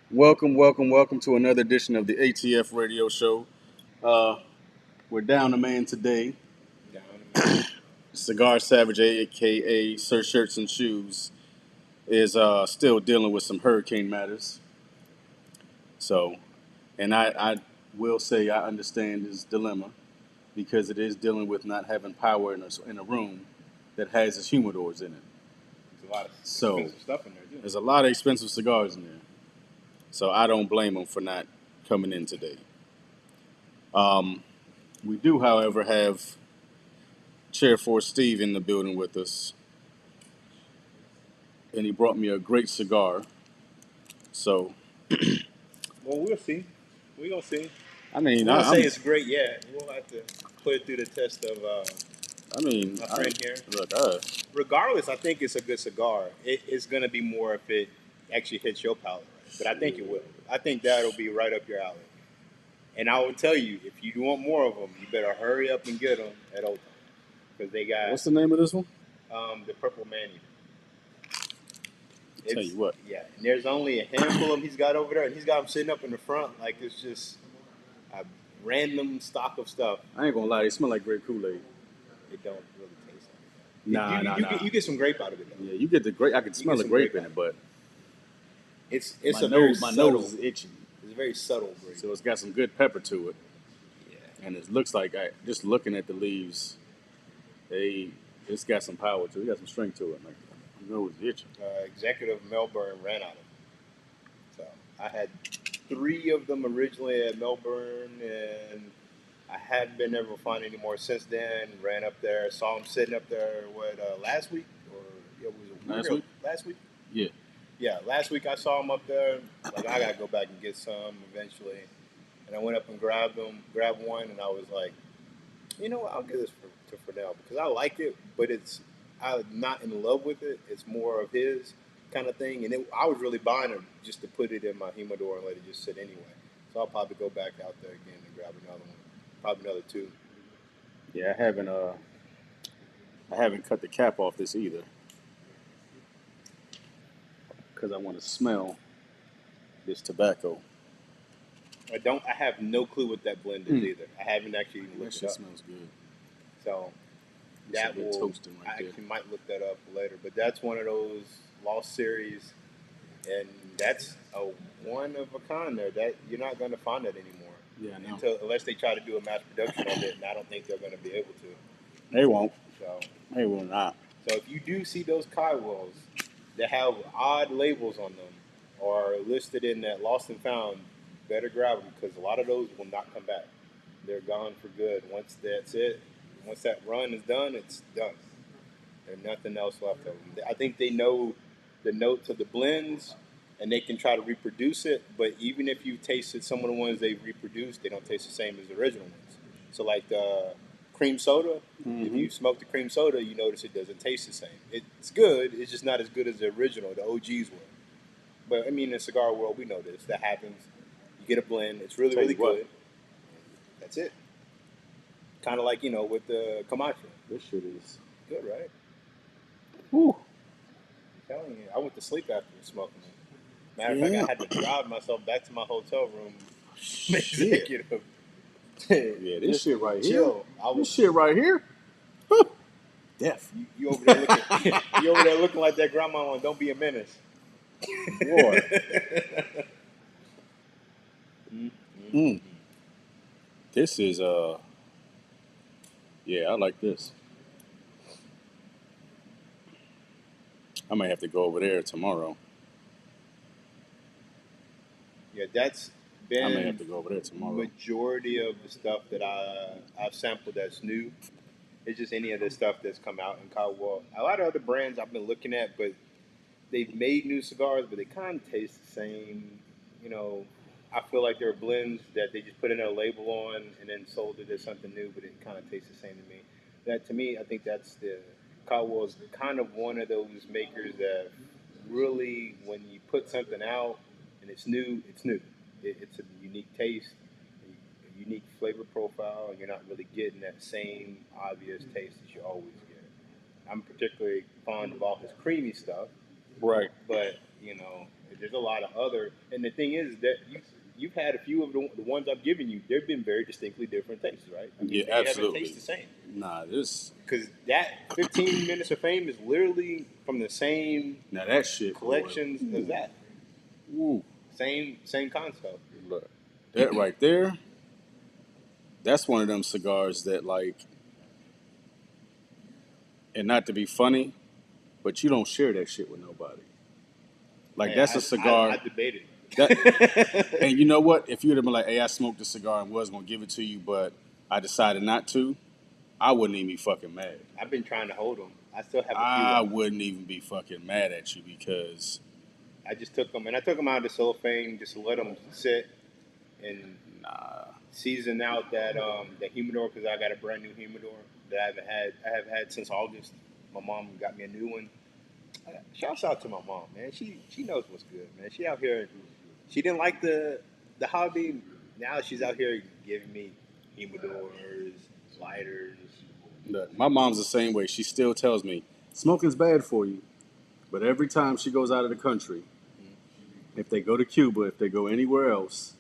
Welcome to another edition of the ATF Radio Show. Uh, we're down a man today. Down a man. Cigar Savage, aka Sir Shirts and Shoes, is still dealing with some hurricane matters. So, and I will say I understand his dilemma because it is dealing with not having power in a room that has his humidors in it. There's a lot of So, expensive stuff in there too. there's a lot of expensive cigars in there. So I don't blame him for not coming in today. Um, we do, however, have Chair 4 Steve in the building with us, and he brought me a great cigar. So, Well, we'll see. We gonna see. I mean, We won't I, say I'm, it's great yet. We'll have to put it through the test of I mean, my I, friend here. look, Regardless, I think it's a good cigar. It's gonna be more if it actually hits your palate, right? But I think it will. I think that'll be right up your alley. And I will tell you, if you want more of them, you better hurry up and get them at Old Town because they got what's the name of this one? the Purple Man. Tell It's you what, yeah, and there's only a handful of them he's got over there, and he's got them sitting up in the front like it's just a random stock of stuff. I ain't gonna lie, they smell like grape Kool-Aid. It don't really taste like it. Nah, nah, nah. You get some grape out of it though. Yeah, you get the grape. I can You smell get the some grape grape in out it, of it. but It's a very my subtle. nose is itchy. It's a very subtle grape. So it's got some good pepper to it, Yeah. and it looks like just looking at the leaves, it's got some power to it. It got some strength to it. Like my nose is itching. Executive Melbourne ran out of them. So I had three of them originally at Melbourne, and I hadn't been able to find any more since then. Ran up there, saw them sitting up there. Last week or yeah, Last week? Last week. Yeah. Yeah, last week I saw them up there. Like I gotta go back and get some eventually. And I went up and grabbed one, and I was like, you know what, I'll give this to Fernell because I like it, but I'm not in love with it. It's more of his kind of thing, and I was really buying it just to put it in my humidor and let it just sit anyway. So I'll probably go back out there again and grab another one, probably another two. Yeah, I haven't cut the cap off this either because I want to smell this tobacco. I have no clue what that blend is either. I haven't actually even That looked it shit up. smells good. So It's a that good will toasting I right there. actually might look that up later. But that's one of those lost series, and that's a one of a kind there. That you're not going to find that anymore Yeah, I know. unless they try to do a mass production of it, and I don't think they're going to be able to. They won't. So, They will not. so if you do see those Kai Wells that have odd labels on them or listed in that lost and found, better grab them because a lot of those will not come back. They're gone for good. Once that's it, once that run is done, it's done. There's nothing else left of them. I think they know the notes of the blends, and they can try to reproduce it. But even if you tasted some of the ones they've reproduced, they don't taste the same as the original ones. So like the cream soda, if Mm-hmm. you smoke the cream soda, you notice it doesn't taste the same. It's good. It's just not as good as the original, the OGs were. But I mean, in the cigar world, we know this. That happens. You get a blend. It's really, Tell really you what, good. That's it. Kind of like with the Camacho. this shit is. Good, right? Whew. I'm telling you, I went to sleep after smoking it. Matter of fact, I Yeah. had to drive myself back to my hotel room. Shit. Executive. Yeah, this Just shit right here. chill. I This was shit right here. Huh. Death. you over there looking. You over there looking like that grandma on Don't Be a Menace. Boy. Mm, Mm. This is yeah, I like this. I might have to go over there tomorrow. Yeah, that's I may have been to go over there tomorrow. majority of the stuff that I've sampled that's new. It's just any of the stuff that's come out in Caldwell. A lot of other brands I've been looking at, but they've made new cigars, but they kind of taste the same. You know, I feel like they're blends that they just put in a label on and then sold it as something new, but it kind of tastes the same to me. That to me, I think that's the Caldwell's kind of one of those makers that really, when you put something out and it's new, it's new. It's a unique taste, a unique flavor profile, and you're not really getting that same obvious taste that you always get. I'm particularly fond of all his creamy stuff, Right. but there's a lot of other. And the thing is that you've had a few of the ones I've given you. They've been very distinctly different tastes, right? I Yeah, mean, they haven't absolutely. tasted the same. Nah, this Because that 15 minutes of fame is literally from the same now that shit, boy. collections as that. Woo. Same concept. Look, that right there, that's one of them cigars that like, and not to be funny, but you don't share that shit with nobody. Like Hey, that's a cigar. I debated. That, and you know what? If you'd have been like, "Hey, I smoked a cigar and was gonna give it to you, but I decided not to," I wouldn't even be fucking mad. I've been trying to hold them. I still have a few. I wouldn't even be fucking mad at you because I just took them, and I took them out of the cellophane just to let them sit and nah. season out that humidor because I got a brand new humidor that I haven't had since August. My mom got me a new one. Shouts out to my mom, man. She knows what's good, man. She out here. She didn't like the hobby. Now she's out here giving me humidors, lighters. Look, my mom's the same way. She still tells me smoking's bad for you, but every time she goes out of the country, if they go to Cuba, if they go anywhere else,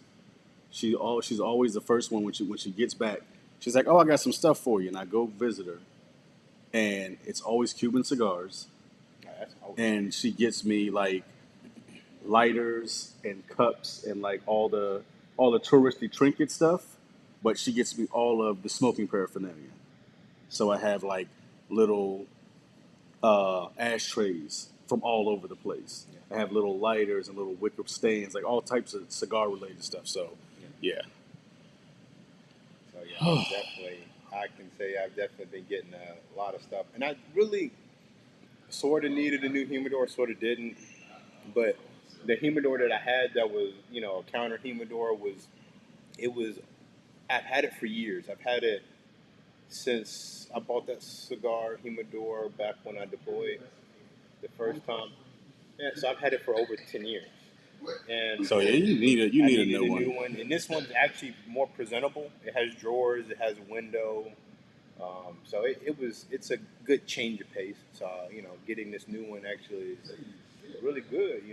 she's always the first one when she gets back. She's like, "Oh, I got some stuff for you," and I go visit her, and it's always Cuban cigars, and she gets me like lighters and cups and like all the touristy trinket stuff, but she gets me all of the smoking paraphernalia. So I have like little ashtrays from all over the place. I have little lighters and little wicker stands, like all types of cigar related stuff. So, yeah. So yeah, I can say I've definitely been getting a lot of stuff, and I really sort of needed a new humidor, sort of didn't, but the humidor that I had that was a counter humidor was I've had it for years. I've had it since I bought that cigar humidor back when I deployed the first time. Yeah, so I've had it for over 10 years. And So yeah, you I need a needed new a new one. one, and this one's actually more presentable. It has drawers, it has a window, so it's a good change of pace. So getting this new one actually is really good.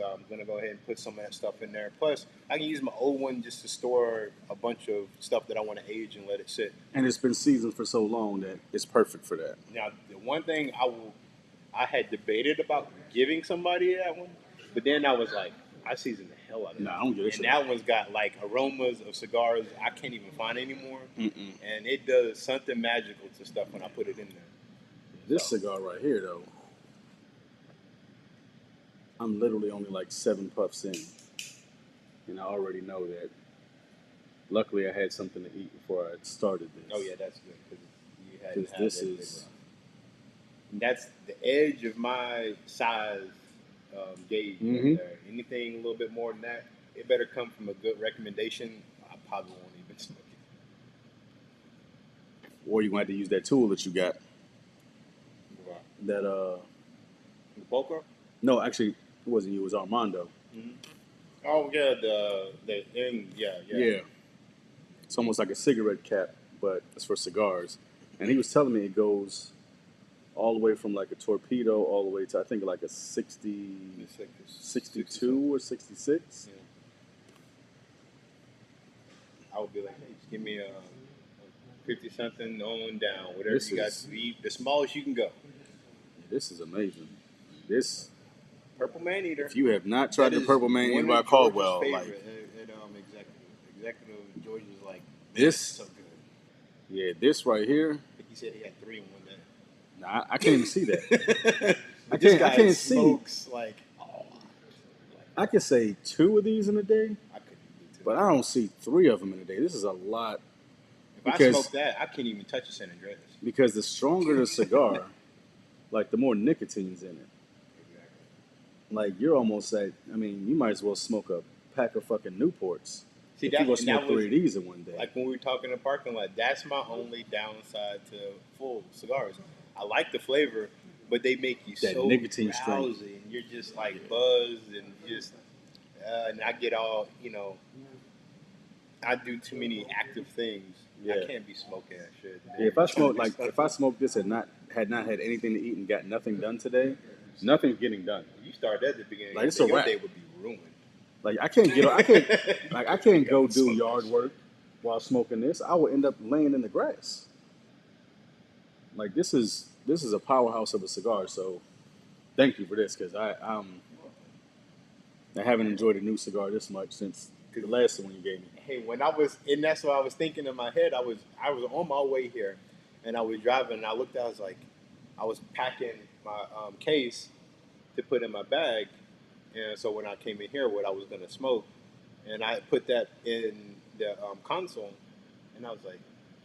I'm gonna go ahead and put some of that stuff in there. Plus, I can use my old one just to store a bunch of stuff that I want to age and let it sit. And it's been seasoned for so long that it's perfect for that. Now, the one thing I had debated about giving somebody that one, but then I was like, I seasoned the hell out of it. Nah, I don't get it. And that one's got like aromas of cigars I can't even find anymore. Mm-mm. And it does something magical to stuff when I put it in there. This cigar right here, though, I'm literally only like 7 puffs in, and I already know that. Luckily, I had something to eat before I started this. Oh yeah, that's good because you hadn't Because had this that is. That's the edge of my size gauge. Mhm. Right there. Anything a little bit more than that, it better come from a good recommendation. I probably won't even smoke it. Or you might have to use that tool that you got. Wow. That The poker? No, actually, it wasn't you. It was Armando. Mm-hmm. Oh yeah, the end. Yeah. It's almost like a cigarette cap, but it's for cigars. And he was telling me it goes all the way from like a torpedo all the way to I think like a 62 or 66. Yeah. I would be like, hey, just give me a 50 something on down, whatever This you got is- to eat, the smallest you can go. This is amazing. This, Purple Man Eater. if you have not tried That the is Purple Man one Eater of by George's Caldwell, favorite like executive George was like, this, so good. yeah, this right here. I think he said he had 3 in one day. Nah, I can't even see that. But this guy I can't smokes like, I can say 2 of these in a day, I couldn't do 2. but I don't see 3 of them in a day. This is a lot. If I smoke that, I can't even touch a San Andreas. Because the stronger the cigar, like the more nicotine's in it. Like you're almost at. I mean, you might as well smoke a pack of fucking Newports. See, if you go smoke 3 of these in one day. Like when we were talking in the parking lot, that's my only downside to full cigars. I like the flavor, but they make you That so nicotine drowsy, strength. and you're just like buzzed, and just and I get all I do too many active things. Yeah. I can't be smoking that shit. Yeah, if I smoke this and had not had anything to eat and got nothing done today, Nothing's getting done. You started at the beginning. Like, it's a your wrap. day would be ruined. Like, I can't go do yard work while smoking this. I would end up laying in the grass. Like, this is a powerhouse of a cigar. So thank you for this, because I haven't enjoyed a new cigar this much since the last one you gave me. Hey, when I was, and that's what I was thinking in my head. I was on my way here, and I was driving, and I looked out. I was packing my case to put in my bag, and so when I came in here, what I was gonna smoke, and I put that in the console, and I was like,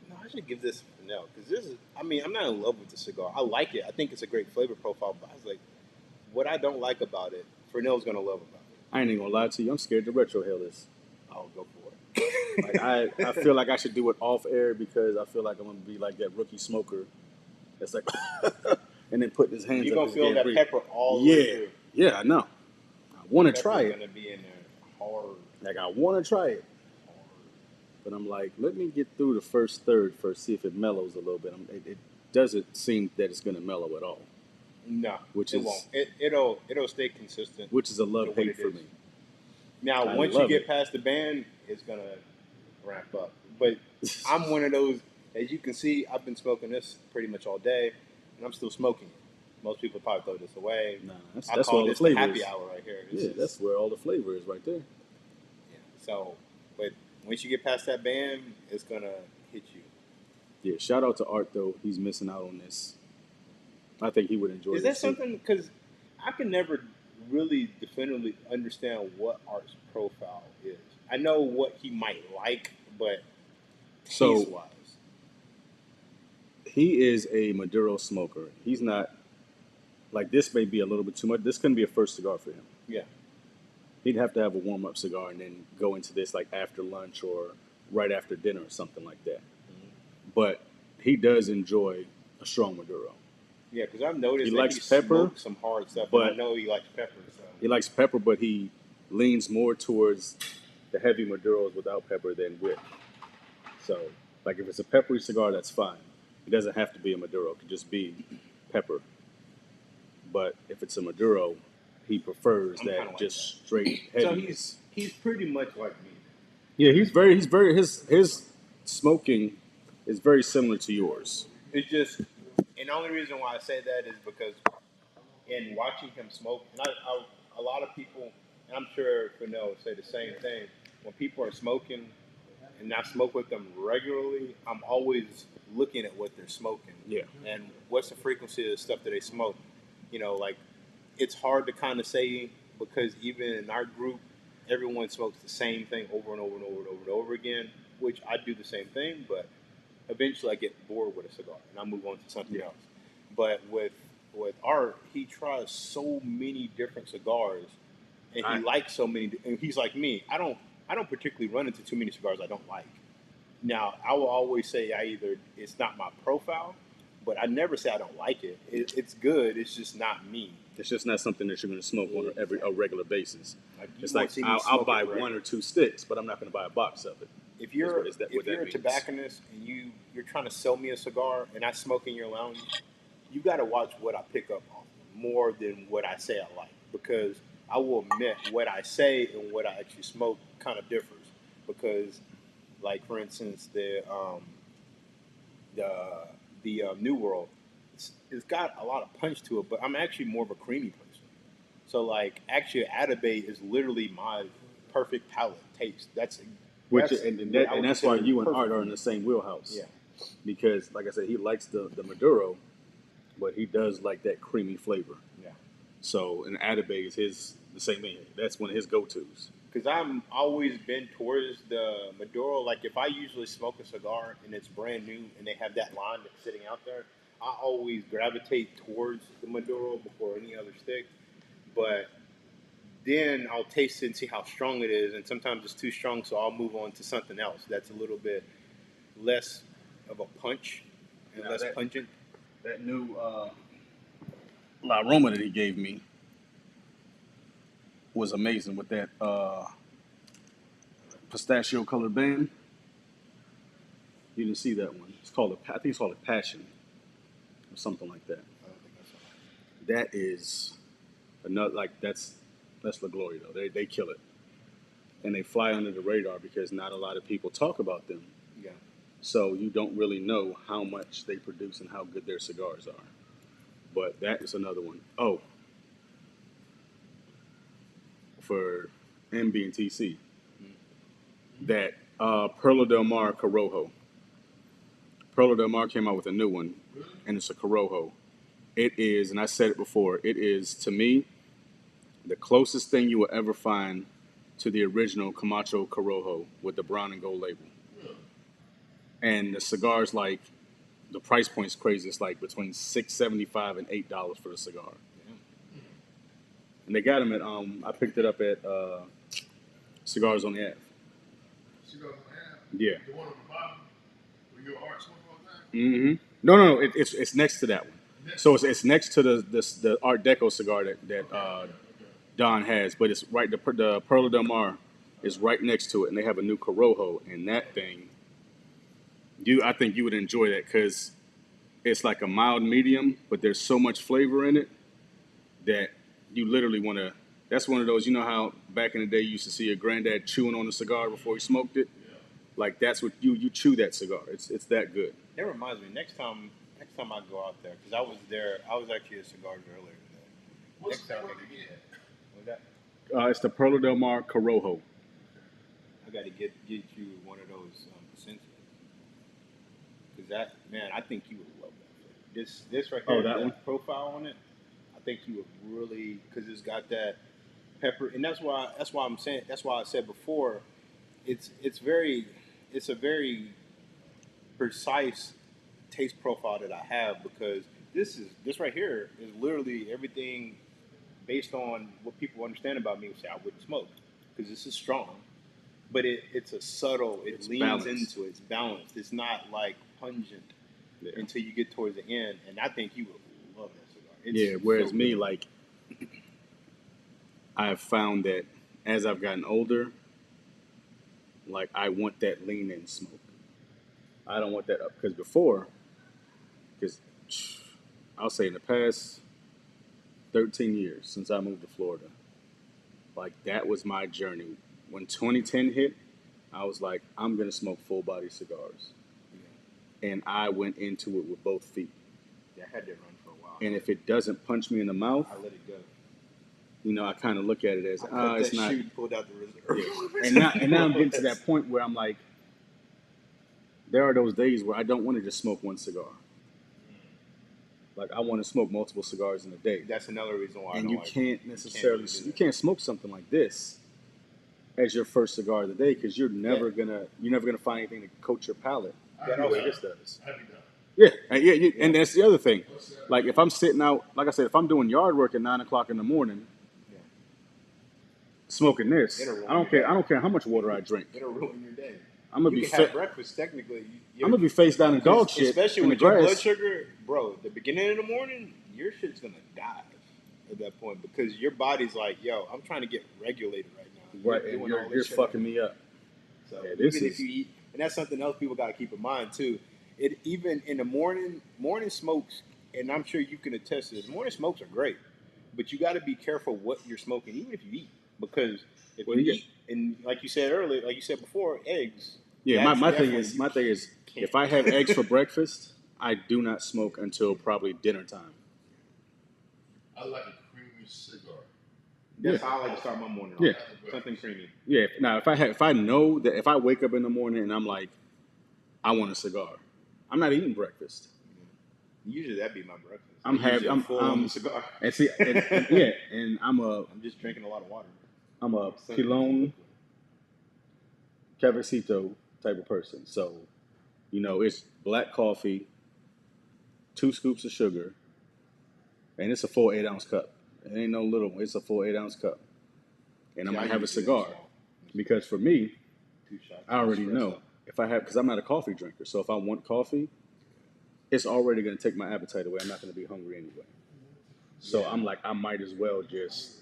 no, I should give this to Fennell, because this is. I mean, I'm not in love with the cigar. I like it. I think it's a great flavor profile. But I was like, what I don't like about it, Fennell's gonna love about it. I ain't even gonna lie to you. I'm scared to retrohale this. I'll go for it. Like, I feel like I should do it off air, because I feel like I'm gonna be like that rookie smoker that's like, and then putting his hands You're up. gonna feel that pepper all the way through. Yeah, I know. I want to try it. Gonna be in there hard. Like, I want to try it, but I'm like, let me get through the first third first, see if it mellows a little bit. It doesn't seem that it's gonna mellow at all. No, which it won't. It'll stay consistent. Which is a love hate for me. Now, once you get past the band, it's gonna ramp up. But I'm one of those. As you can see, I've been smoking this pretty much all day, and I'm still smoking it. Most people probably throw this away. Nah, I that's call where all this the flavor happy is. hour right here. That's where all the flavor is, right there. Yeah. So, but once you get past that band, it's gonna hit you. Yeah. Shout out to Art, though. He's missing out on this. I think he would enjoy this. Is that something? Because I can never really definitively understand what Art's profile is. I know what he might like, but taste-wise. He is a Maduro smoker. He's not, like, this may be a little bit too much. This couldn't be a first cigar for him. Yeah. He'd have to have a warm-up cigar and then go into this, like, after lunch or right after dinner or something like that. Mm-hmm. But he does enjoy a strong Maduro. Yeah, because I've noticed he likes pepper, some hard stuff, but I know he likes pepper. So. He likes pepper, but he leans more towards the heavy Maduros without pepper than with. So, like, if it's a peppery cigar, that's fine. It doesn't have to be a Maduro. It could just be pepper. But if it's a Maduro, he prefers that just straight heavy. So he's pretty much like me. Yeah, he's very his smoking is very similar to yours. It's just, and the only reason why I say that is because in watching him smoke, and a lot of people, and I'm sure Fennell would say the same thing. When people are smoking, and I smoke with them regularly, I'm always looking at what they're smoking. Yeah. And what's the frequency of the stuff that they smoke? You know, like, it's hard to kind of say, because even in our group, everyone smokes the same thing over and over and over and over and over again, which I do the same thing, but eventually I get bored with a cigar and I move on to something else. But with Art, he tries so many different cigars, and he likes so many. And he's like me. I don't particularly run into too many cigars I don't like. Now, I will always say it's not my profile, but I never say I don't like it. It's good. It's just not me. It's just not something that you're going to smoke on a regular basis. It's like I'll buy one or two sticks, but I'm not going to buy a box of it. If you're a tobacconist and you're trying to sell me a cigar and I smoke in your lounge, you got to watch what I pick up on more than what I say I like, because I will admit what I say and what I actually smoke kind of differs. Because, like, for instance, the New World, it's got a lot of punch to it, but I'm actually more of a creamy person. So, like, actually, Atabey is literally my perfect palate taste. That's why you and Art are in the same wheelhouse. Yeah. Because, like I said, he likes the Maduro, but he does like that creamy flavor. Yeah. So, and Atabey is the same thing. That's one of his go-tos. Because I'm always been towards the Maduro. Like, if I usually smoke a cigar and it's brand new and they have that line that's sitting out there, I always gravitate towards the Maduro before any other stick. But then I'll taste it and see how strong it is, and sometimes it's too strong, so I'll move on to something else that's a little bit less of a punch and less pungent. That new La Roma that he gave me was amazing with that pistachio colored band. You didn't see that one. I think it's called a Passion or something like that. I don't think I saw That is Another like that's La Gloria though. They kill it, and they fly under the radar because not a lot of people talk about them. Yeah. So you don't really know how much they produce and how good their cigars are. But that is another one. Oh, for MB and TC, that Perla Del Mar Corojo. Perla Del Mar came out with a new one, and it's a Corojo. It is, and I said it before, it is to me the closest thing you will ever find to the original Camacho Corojo with the brown and gold label. And the cigar's like the price point's crazy. It's like between $6.75 and $8 for the cigar. And they got them at I picked it up at Cigars on the Ave. Cigars on the Ave? Yeah. The one on the bottom where your art smoke all the time? Mm-hmm. No. It's next to that one. So it's next to the Art Deco cigar that Don has, but it's right. The Perla Del Mar is right next to it, and they have a new Corojo, and that thing. I think you would enjoy that because it's like a mild medium, but there's so much flavor in it that you literally want to. That's one of those. You know how back in the day you used to see your granddad chewing on a cigar before he smoked it. Like that's what you chew that cigar. It's that good. That reminds me. Next time I go out there, because I was there. I was actually at Cigars earlier today. What's Next that time one I again? that? It's the Perla Del Mar Corojo. I got to get you one of those essentials. Because that, man, I think you would love that. This right here, that one? profile on it, I think you would really, because it's got that pepper, and that's why I'm saying, that's why I said before, it's a very precise taste profile that I have, because this right here is literally everything based on what people understand about me would say I wouldn't smoke, because this is strong, but it's a subtle, it leans balanced. into it, it's balanced, it's not like pungent until you get towards the end, and I think you would love that cigar. It's whereas so me, good. like, I've found that as I've gotten older, like I want that lean in smoke. I don't want that up because because I'll say in the past 13 years since I moved to Florida, like that was my journey. When 2010 hit, I was like, I'm gonna smoke full body cigars, and I went into it with both feet. Yeah, I had that run for a while. And if it doesn't punch me in the mouth, I let it go. I kind of look at it as it's it's not. shoot, pulled out the reserve. Yeah. And now I'm getting to that point where I'm like, there are those days where I don't want to just smoke one cigar. Like I want to smoke multiple cigars in a day. That's another reason why. And I you don't can't really necessarily you can't smoke something like this as your first cigar of the day because you're never gonna find anything to coat your palate the way this does. Yeah, and that's the other thing. Like if I'm sitting out, like I said, if I'm doing yard work at 9 o'clock in the morning, smoking this, I don't care. I don't care how much water I drink. It'll ruin your day. I'm gonna you be can have breakfast technically. I'm gonna be face down in dog shit, especially in with the your grass. blood sugar, bro. At the beginning of the morning, your shit's gonna die at that point because your body's like, "Yo, I'm trying to get regulated right now." Right, and you're fucking me up. So yeah, even if you eat, and that's something else people got to keep in mind too. It even in the morning smokes, and I'm sure you can attest to this. Morning smokes are great, but you got to be careful what you're smoking, even if you eat, because if you eat, and like you said earlier, like you said before, eggs. Yeah, my thing is if I have eggs for breakfast, I do not smoke until probably dinner time. I like a creamy cigar. That's how I like to start my morning. Yeah, something creamy. Yeah. Now, if I know that if I wake up in the morning and I'm like, I want a cigar, I'm not eating breakfast. Usually that'd be my breakfast. I'm full on the cigar. And see, and I'm just drinking a lot of water. I'm a pilon cafecito type of person. So, it's black coffee, 2 scoops of sugar, and it's a full 8-ounce cup. It ain't no little one. It's a full 8-ounce cup. And I might have a cigar. Because for me, I already know because I'm not a coffee drinker. So if I want coffee, it's already going to take my appetite away. I'm not going to be hungry anyway. So I'm like, I might as well just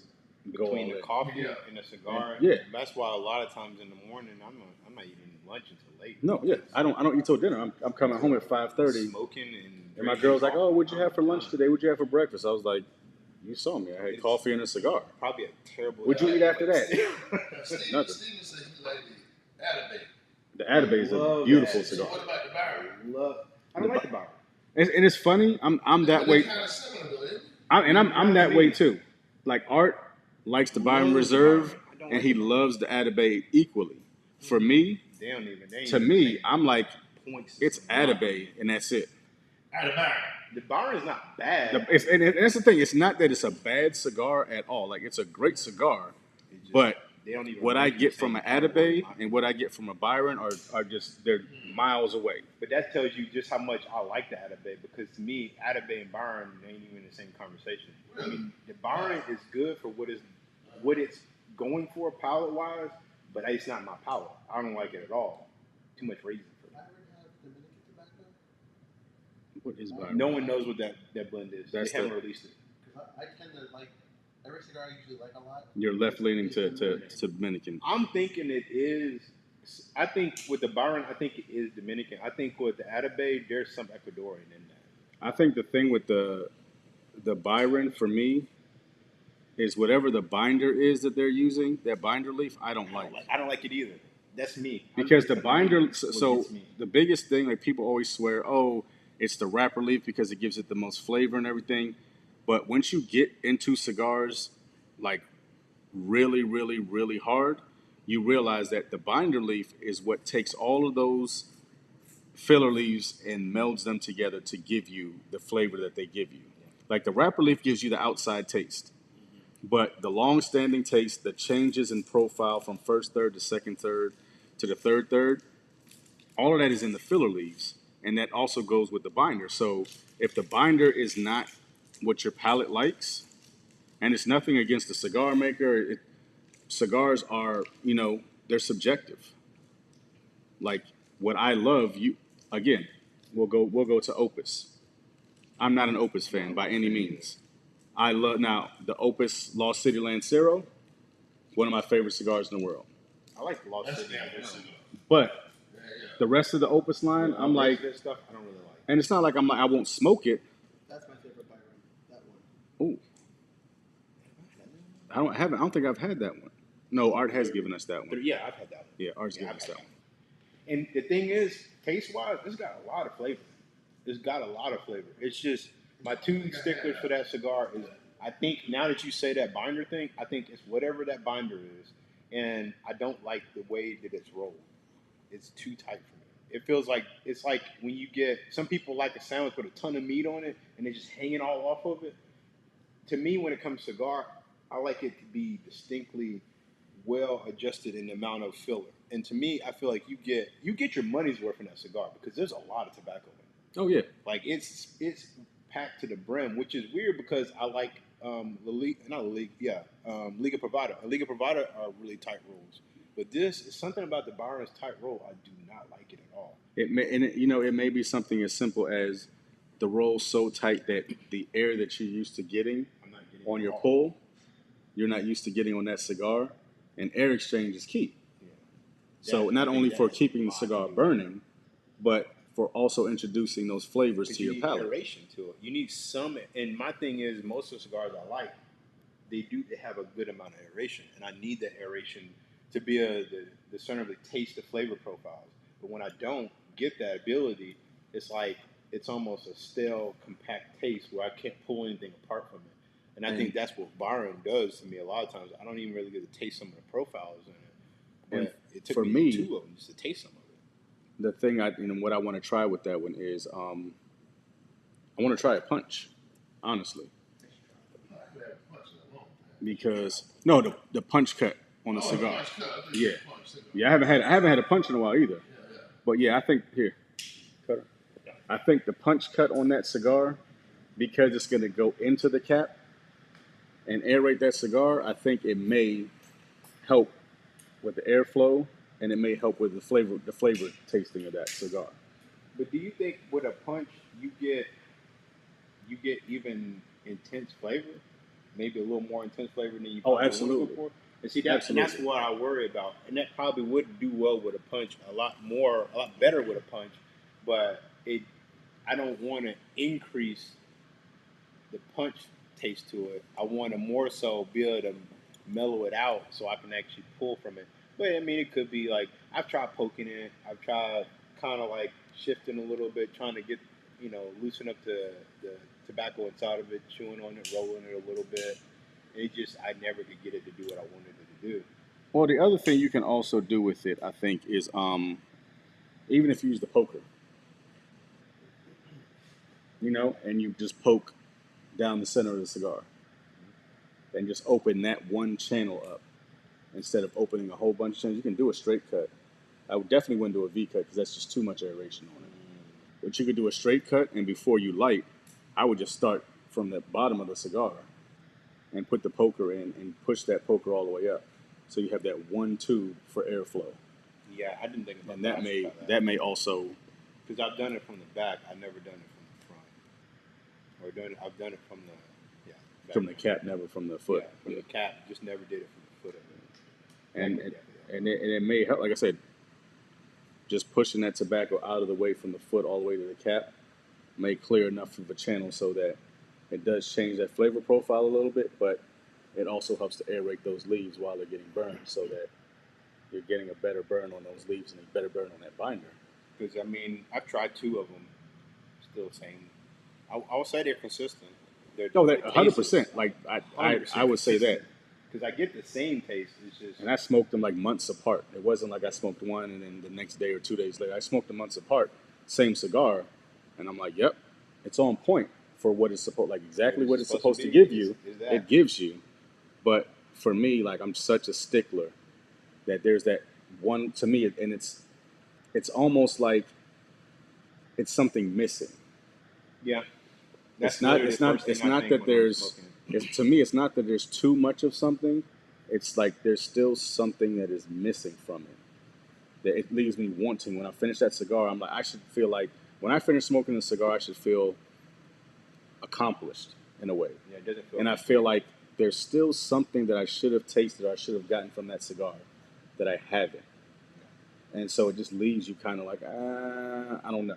go between the coffee and the cigar. Yeah, that's why a lot of times in the morning I'm not eating lunch until late. No, I don't eat till dinner. I'm coming home at 5:30. Smoking and my girl's like, "Oh, what'd you have for lunch today? What'd you have for breakfast?" I was like, You saw me. I had coffee and a cigar. Probably a terrible. What'd you eat after that? Nothing. Steven said he liked the Atabay. The Atabay is a beautiful cigar. What about the Byron? I don't like the Byron. And it's funny. I'm that way. Kind of similar though, isn't it? I'm that way too. Like Art likes the Byron Reserve, and he loves the Atabay equally. For me, to me, I'm like, it's Atabay, and that's it. Atabay. The Byron is not bad. And that's the thing. It's not that it's a bad cigar at all. Like, it's a great cigar, but what I get from an Atabay and what I get from a Byron are just, they're miles away. But that tells you just how much I like the Atabay, because to me, Atabay and Byron ain't even in the same conversation. I mean, the Byron is good for what it's going for palate wise, but it's not my palate. I don't like it at all. Too much raisin for that. What is Byron? No one knows what that blend is. They haven't released it. I tend to like every cigar I usually like a lot. You're left leaning to Dominican. I'm thinking it is. I think with the Byron, I think it is Dominican. I think with the Atabay, there's some Ecuadorian in that. I think the thing with the Byron for me is whatever the binder is that they're using, that binder leaf, I don't like. I don't like it either. That's me. Because the binder, so the biggest thing, like people always swear, oh, it's the wrapper leaf because it gives it the most flavor and everything. But once you get into cigars, like really, really, really hard, you realize that the binder leaf is what takes all of those filler leaves and melds them together to give you the flavor that they give you. Like the wrapper leaf gives you the outside taste, but the long-standing taste, the changes in profile from first third to second third to the third third, all of that is in the filler leaves, and that also goes with the binder. So if the binder is not what your palate likes, and it's nothing against the cigar maker, cigars are, they're subjective. Like what I love, we'll go to Opus. I'm not an Opus fan by any means. I love the Opus Lost City Lancero, one of my favorite cigars in the world. I like the Lost City, but the rest of the Opus line, I'm like, this stuff I don't really like. And it's not like I won't smoke it. That's my favorite Byron. That one. Ooh. I don't think I've had that one. No, Art has given us that one. Yeah, I've had that one. Yeah, Art's given us that one. And the thing is, taste-wise, it's got a lot of flavor. It's just, my two sticklers for that cigar is, I think now that you say that binder thing, I think it's whatever that binder is. And I don't like the way that it's rolled. It's too tight for me. It feels like, it's like when you get, some people like a sandwich with a ton of meat on it and they're just hanging all off of it. To me, when it comes to cigar, I like it to be distinctly well adjusted in the amount of filler. And to me, I feel like you get your money's worth in that cigar because there's a lot of tobacco in it. Oh yeah, like it's packed to the brim, which is weird because I like Liga Privada. A Liga Privada are really tight rolls, but this is something about the Byron's tight roll. I do not like it at all. It may be something as simple as the roll so tight that the air that you're used to getting on your pull, you're not used to getting on that cigar, and air exchange is key. Yeah. So not only for keeping the cigar burning, but for also introducing those flavors to your palate. You need aeration to it. You need some, and my thing is, most of the cigars I like, they have a good amount of aeration, and I need that aeration to be the center of the taste, the flavor profiles. But when I don't get that ability, it's like it's almost a stale, compact taste where I can't pull anything apart from it. And I think that's what Byron does to me a lot of times. I don't even really get to taste some of the profiles in it. But it took me two of them just to taste some of it. The thing what I want to try with that one is I want to try a punch, honestly. Because the punch cut on the cigar. Yeah. Yeah, I haven't had a punch in a while either. But yeah, I think I think the punch cut on that cigar, because it's going to go into the cap and aerate that cigar, I think it may help with the airflow, and it may help with the flavor tasting of that cigar. But do you think with a punch you get even intense flavor? Maybe a little more intense flavor than you absolutely. Looking for? And see, that's what I worry about. And that probably would do well with a punch, a lot better with a punch. But I don't want to increase the punch taste to it. I want to more so be able to mellow it out so I can actually pull from it. But I mean, it could be like I've tried poking it. I've tried kind of like shifting a little bit, trying to get loosen up the tobacco inside of it, chewing on it, rolling it a little bit. And it just I never could get it to do what I wanted it to do. Well, the other thing you can also do with it, I think, is even if you use the poker, and you just poke down the center of the cigar, and just open that one channel up instead of opening a whole bunch of channels. You can do a straight cut. I would definitely wouldn't do a V cut because that's just too much aeration on it. But you could do a straight cut, and before you light, I would just start from the bottom of the cigar and put the poker in and push that poker all the way up, so you have that one tube for airflow. Yeah, I didn't think about And that. that may also, because I've done it from the back. I've never done it from the front. I've done it from the from the cap, never from the foot. Yeah, from the cap. Just never did it from the foot. And it may help. Like I said, just pushing that tobacco out of the way from the foot all the way to the cap may clear enough of a channel so that it does change that flavor profile a little bit, but it also helps to aerate those leaves while they're getting burned, so that you're getting a better burn on those leaves and a better burn on that binder. Because I mean, I've tried 2 of them, still same. I would say they're consistent. That 100%. Like I would say that. Because I get the same taste. It's just. And I smoked them like months apart. It wasn't like I smoked one and then the next day or 2 days later. I smoked them months apart, same cigar, and I'm like, yep, it's on point for what it's supposed, like exactly what it's supposed to give you. It gives you. But for me, like I'm such a stickler that there's that one to me, and it's almost like it's something missing. Yeah. It's not that there's. To me, it's not that there's too much of something. It's like there's still something that is missing from it. That it leaves me wanting. When I finish that cigar, I'm like, I should feel like when I finish smoking the cigar, I should feel accomplished in a way. Yeah, it doesn't feel. And I feel like there's still something that I should have tasted or I should have gotten from that cigar that I haven't. And so it just leaves you kind of like, I don't know.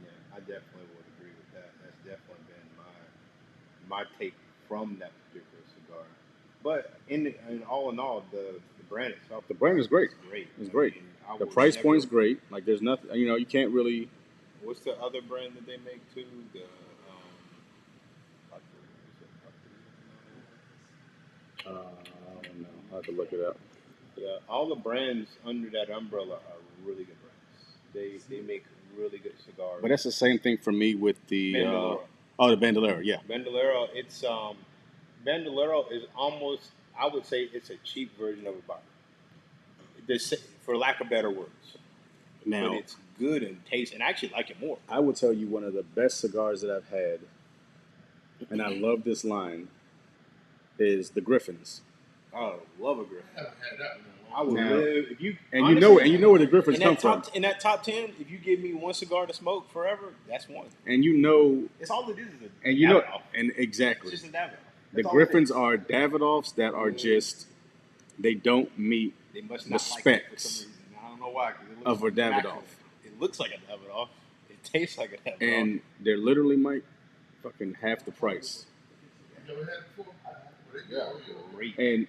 Yeah, I definitely would agree with that. That's definitely been my take from that particular cigar. But in all, the brand itself. The brand is great. It's great. The price point is great. Like there's nothing, you can't really. What's the other brand that they make too? I don't know. I have to look it up. Yeah, all the brands under that umbrella are really good brands. They make really good cigars. But that's the same thing for me with the the Bandolero, yeah. Bandolero, Bandolero is almost, I would say, it's a cheap version of a bar. For lack of better words. Now, but it's good and tastes, and I actually like it more. I will tell you one of the best cigars that I've had, and I love this line, is the Griffins. Oh, love a Griffin. I haven't had that one. I would live if you. And honestly, you know where the Griffins come from. In that top 10, if you give me one cigar to smoke forever, that's one. And it's all it is. And and exactly. It's just a Davidoff. The Griffins are Davidoffs that are just, they don't meet the specs I don't know why. of a Davidoff. It looks like a Davidoff. It tastes like a Davidoff. And they're literally fucking half the price. You never had it before? Yeah, great.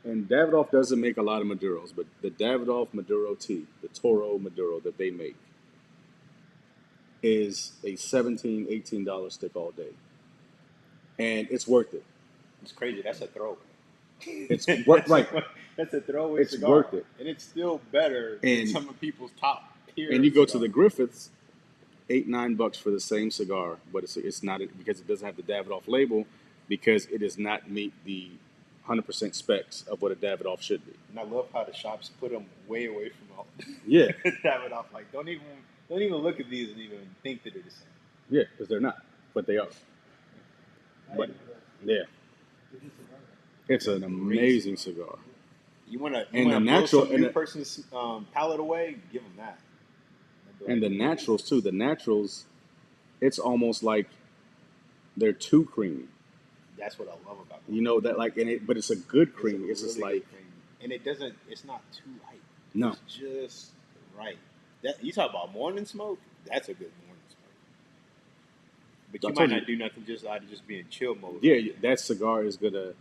And Davidoff doesn't make a lot of Maduros, but the Davidoff Maduro tea, the Toro Maduro that they make, is a $17, $18 stick all day. And it's worth it. It's crazy. That's a throwaway. It's right. That's a throwaway it's cigar. Worth it. And it's still better than some of people's top tier. And you go to the Griffiths, $8-9 for the same cigar, but it's not, because it doesn't have the Davidoff label, because it does not meet the 100% specs of what a Davidoff should be. And I love how the shops put them way away from all Davidoff. Like, don't even look at these and even think that they're the same. Yeah, because they're not, but they are. But yeah, it's an amazing cigar. You want to blow some new person's palate away? Give them that. And the naturals too. The naturals, it's almost like they're too creamy. That's what I love about them. You know that, like, but it's a good cream. It's just like, and it's not too light. No, it's just right. That you talk about morning smoke. That's a good morning But I you might told you. not do nothing just out of just being chill mode. Yeah, that cigar is gonna.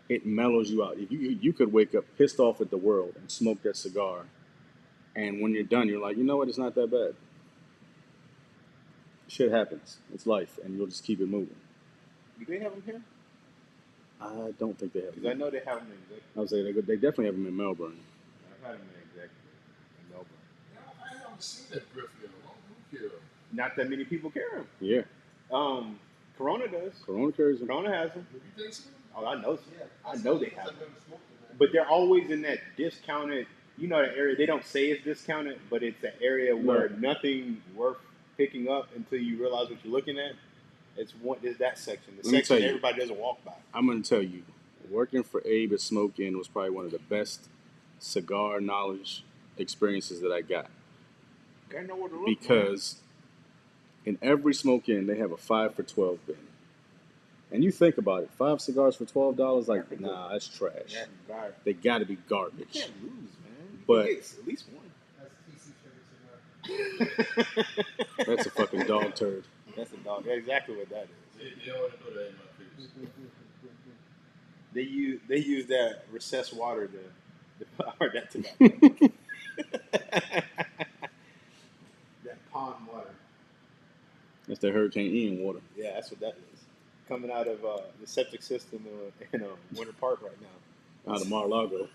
It mellows you out. If you could wake up pissed off at the world and smoke that cigar, and when you're done, you're like, you know what? It's not that bad. Shit happens. It's life, and you'll just keep it moving. Do they have them here? I don't think they have. Because I know they have them in Executive. I would say they definitely have them in Melbourne. I've had them in Executive in Melbourne. I haven't seen that Griffin in a long time. Not that many people carry them. Yeah, Corona does. Corona carries them. Corona has them. You think so? Oh, I know. Yeah, I know they have I've them. never smoked it. But they're always in that discounted. You know, the area they don't say it's discounted, but it's an area where nothing worth picking up until you realize what you're looking at. It's that section. The Let me section tell you. everybody doesn't walk by. I'm gonna tell you, working for Abe at Smoke Inn was probably one of the best cigar knowledge experiences that I got. Gotta know where to look. Because in every Smoke Inn they have a 5 for 12 bin. And you think about it, 5 cigars for $12, like, nah, that's trash. Yeah, God. They gotta be You garbage. can't lose, man. You But- can get at least one. That's TC's favorite cigar. That's a fucking dog turd. That's a dog. That's exactly what that is. They already know that ain't my favorite. They use that recessed water to power that tobacco. That pond water. That's the Hurricane Ian water. Yeah, that's what that is. Coming out of the septic system in Winter Park right now. Out of Mar-a-Lago.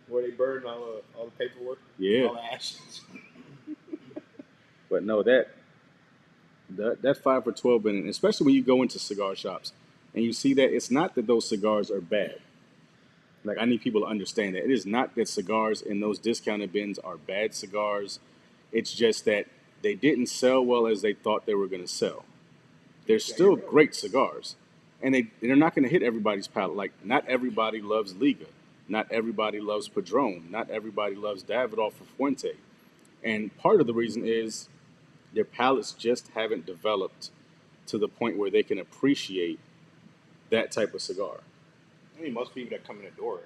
Where they burn all the paperwork, Yeah. all the ashes. But no, that 5 for 12 bin, especially when you go into cigar shops and you see that, it's not that those cigars are bad. Like, I need people to understand that. It is not that cigars in those discounted bins are bad cigars. It's just that they didn't sell well as they thought they were going to sell. They're still great cigars. And they're not going to hit everybody's palate. Like, not everybody loves Liga. Not everybody loves Padron. Not everybody loves Davidoff or Fuente. And part of the reason is their palates just haven't developed to the point where they can appreciate that type of cigar. I mean, most people that come in the door,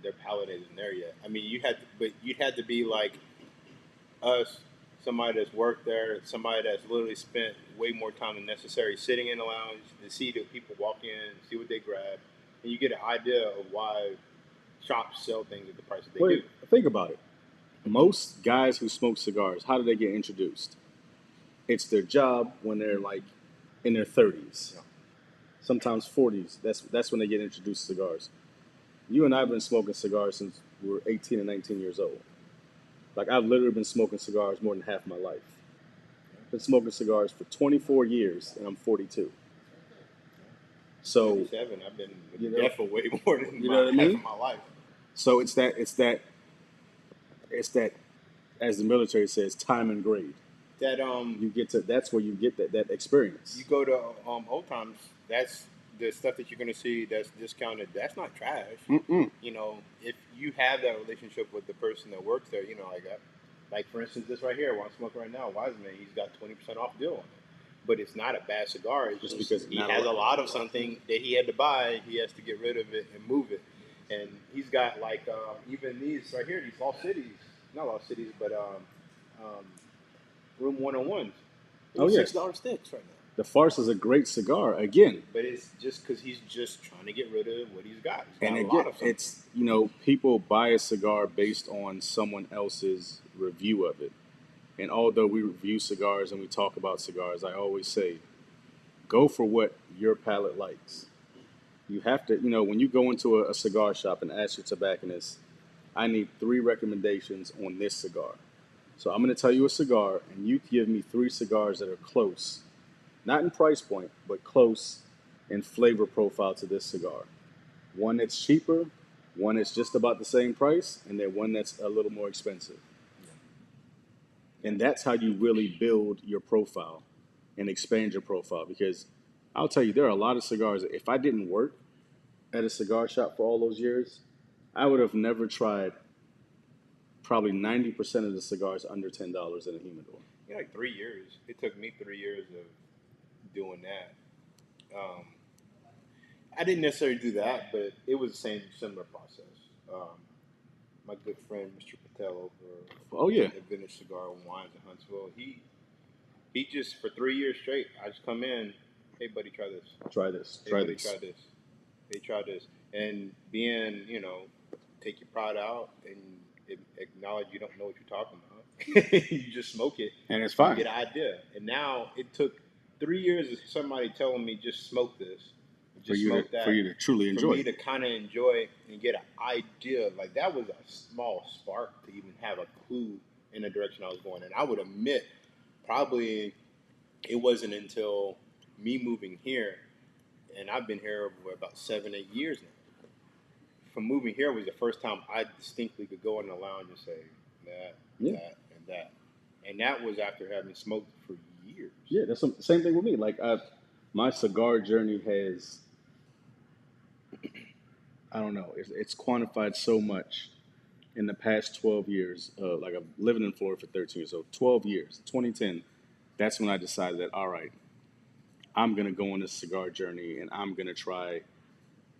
their palate isn't there yet. I mean, you'd had to be like us, somebody that's worked there, somebody that's literally spent way more time than necessary sitting in the lounge to see the people walk in, see what they grab, and you get an idea of why shops sell things at the prices they do. Think about it. Most guys who smoke cigars, how do they get introduced? It's their job when they're like in their 30s, sometimes 40s. That's when they get introduced to cigars. You and I have been smoking cigars since we were 18 and 19 years old. Like, I've literally been smoking cigars more than half my life. Been smoking cigars for 24 years, and I'm 42. So 57, I've been You with know- death for way more than you know what I half mean? of my life. So it's that, as the military says, time and grade. That You get to, that's where you get that experience. you go to old times, that's the stuff that you're gonna see that's discounted. That's not trash. Mm-mm. You know, if you have that relationship with the person that works there, you know, like for instance, this right here, what I'm smoking right now, Wiseman, he's got 20% off deal on it. But it's not a bad cigar. It's Just just because he not has a a lot- lot of something that he had to buy. He has to get rid of it and move it. And he's got like even these right here, these Lost Cities, not Lost Cities, but Room 101s. Oh, yeah. $6 sticks right now. The Farce is a great cigar, again. But it's just because he's just trying to get rid of what he's got. He's got And a again, lot of something. it's, people buy a cigar based on someone else's review of it. And although we review cigars and we talk about cigars, I always say, go for what your palate likes. You have to, when you go into a cigar shop and ask your tobacconist, I need 3 recommendations on this cigar. So I'm going to tell you a cigar, and you give me 3 cigars that are close, not in price point, but close in flavor profile to this cigar. One that's cheaper, one that's just about the same price, and then one that's a little more expensive. And that's how you really build your profile and expand your profile. Because I'll tell you, there are a lot of cigars. If I didn't work at a cigar shop for all those years, I would have never tried probably 90% of the cigars under $10 in a humidor. Yeah, like 3 years. It took me 3 years of doing that. I didn't necessarily do that, but it was the same similar process. My good friend Mr. Patel over Oh, yeah. at Vintage Cigar and Wines in Huntsville, he he just for 3 years straight. I just come in, hey buddy, try this. Try this. Hey Try buddy, this. try this. Hey, try this. And being, take your pride out and acknowledge you don't know what you're talking about. You just smoke it, And it's fine. You get an idea. And now it took 3 years of somebody telling me just smoke this, just smoke that, for you to truly enjoy. For me to kind of enjoy and get an idea. Like that was a small spark to even have a clue in the direction I was going. And I would admit, probably it wasn't until me moving here, and I've been here for about 7-8 years now. From moving here was the first time I distinctly could go in the lounge and say that, that, and that. And that was after having smoked for years. Yeah, that's the same thing with me. Like my cigar journey has, I don't know, it's quantified so much in the past 12 years. Like I've living in Florida for 13 years, so 12 years, 2010, that's when I decided that, all right, I'm going to go on this cigar journey and I'm going to try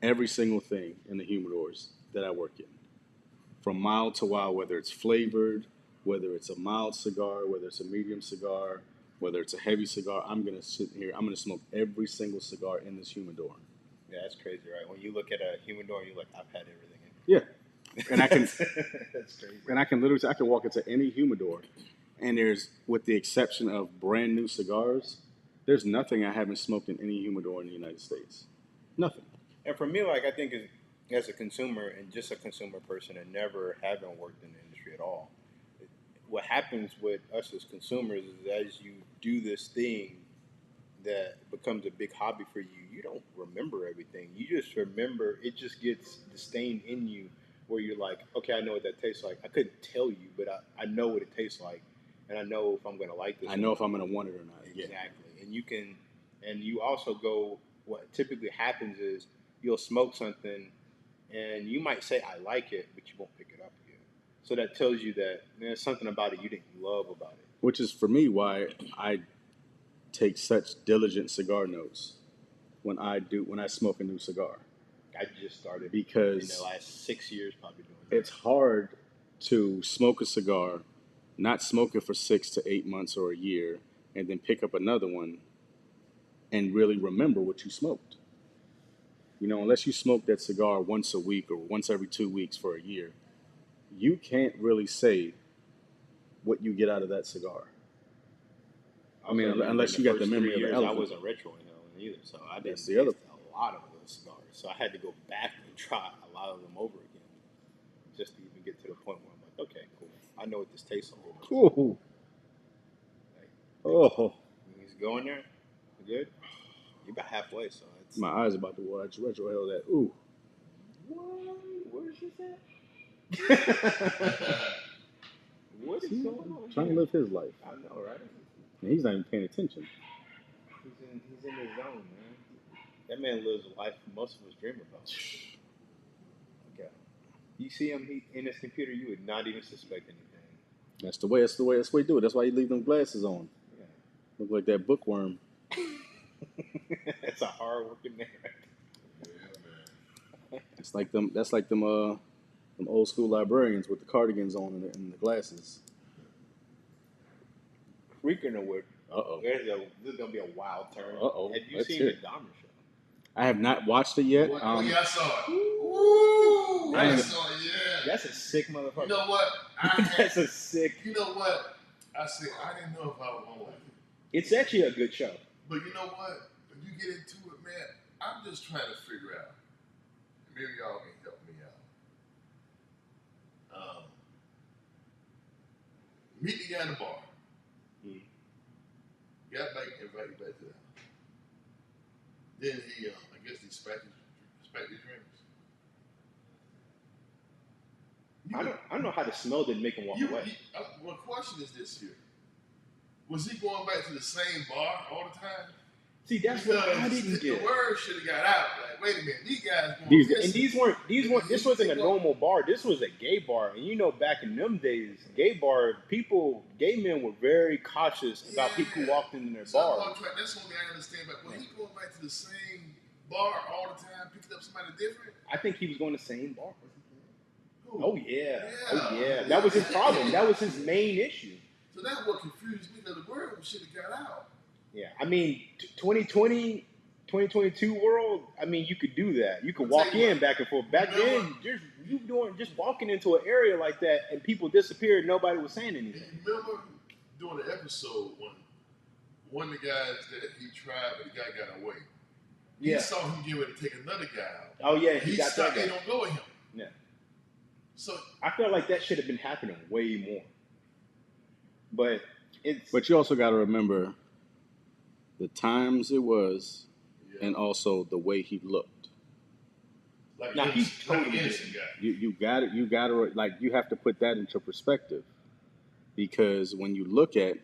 every single thing in the humidors that I work in. From mild to wild, whether it's flavored, whether it's a mild cigar, whether it's a medium cigar, whether it's a heavy cigar, I'm going to sit here, I'm going to smoke every single cigar in this humidor. Yeah, that's crazy, right? When you look at a humidor, you're like, I've had everything in Yeah. And I can, that's crazy. And I can literally, I can walk into any humidor and there's, with the exception of brand new cigars, there's nothing I haven't smoked in any humidor in the United States. Nothing. And for me, like, I think as a consumer and just a consumer person and never having worked in the industry at all, what happens with us as consumers is as you do this thing that becomes a big hobby for you, you don't remember everything. You just remember, it just gets disdain in you where you're like, okay, I know what that tastes like. I couldn't tell you, but I know what it tastes like. And I know if I'm going to like this. I know if I'm going to want it or not. Exactly. Yeah. And you also go, what typically happens is you'll smoke something and you might say, I like it, but you won't pick it up again. So that tells you that there's something about it you didn't love about it. Which is, for me, why I take such diligent cigar notes when I smoke a new cigar. I just started because in the last 6 years probably doing that. It's hard to smoke a cigar, not smoke it for 6 to 8 months or a year, and then pick up another one and really remember what you smoked. Unless you smoke that cigar once a week or once every 2 weeks for a year, you can't really say what you get out of that cigar. I mean, unless you got the memory of the elephant. I wasn't retro either, so I didn't taste a lot of those cigars. So I had to go back and try a lot of them over again, just to even get to the point where I'm like, okay, cool. I know what this tastes like. Cool. Like, he's going there. You good? You're about halfway, so it's... My eyes about to watch retro hell that. Ooh. What? Where is this at? What is going on? Trying to live his life. I know, right? And he's not even paying attention. He's in his zone, man. That man lives a life most of us dream about. Okay. You see him in his computer, you would not even suspect anything. That's the way you do it. That's why you leave them glasses on. Yeah. Look like that bookworm. That's a hard working man. Yeah, man. That's like them old school librarians with the cardigans on and the glasses. Freaking of which, Uh-oh. This is gonna be a wild turn. Uh-oh. Have you seen the Dahmer show? I have not watched it yet. Yeah, I saw it. Ooh, I saw it. Yeah. That's a sick motherfucker. You know what? That's a sick. You know what? I said I didn't know if I was gonna like it. It's actually a good show. But you know what? When you get into it, man, I'm just trying to figure out. Maybe y'all can help me out. Meet the guy in the bar. Got back, invited back to the house. Then he, I guess he spacked his drinks. I don't know how the smell didn't make him walk away. My question is this here. Was he going back to the same bar all the time? See, that's what I didn't get. The word should have got out. Like, wait a minute, these guys. These weren't. This wasn't a normal bar. This was a gay bar, and back in them days, gay men were very cautious about people who walked into their bar. That's one thing I understand. But was he going back to the same bar all the time, picking up somebody different? I think he was going to the same bar. Who? Oh yeah. That was his problem. That was his main issue. So that's what confused me, because the word should have got out. Yeah, I mean, 2020, 2022 world. I mean, you could do that. You could walk in back and forth. Back then, just walking into an area like that, and people disappeared. Nobody was saying anything. And you remember doing the episode when one of the guys that he tried, but the guy got away. Yeah. He saw him get ready to take another guy out. Oh yeah, he got that guy. They don't go with him. Yeah. So I feel like that should have been happening way more. But it's. But you also got to remember the times it was, and also the way he looked. Like now he's totally innocent guy. You got it. You got to like. You have to put that into perspective, because when you look at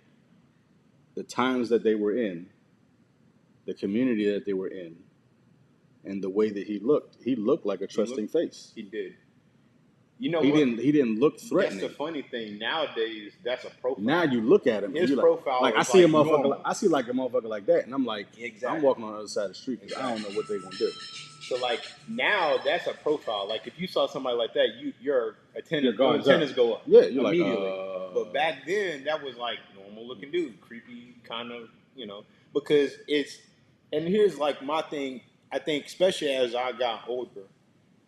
the times that they were in, the community that they were in, and the way that he looked like a trusting face. He did. You know, he didn't look threatening. That's the funny thing. Nowadays, that's a profile. Now you look at him. His profile. Like I see a motherfucker. I see like a motherfucker like that, and I'm like, I'm walking on the other side of the street because I don't know what they're gonna do. So like now, that's a profile. Like if you saw somebody like that, your antennas go up. Yeah, you're immediately. like. But back then, that was like normal looking dude, creepy kind of, because it's. And here's like my thing. I think especially as I got older,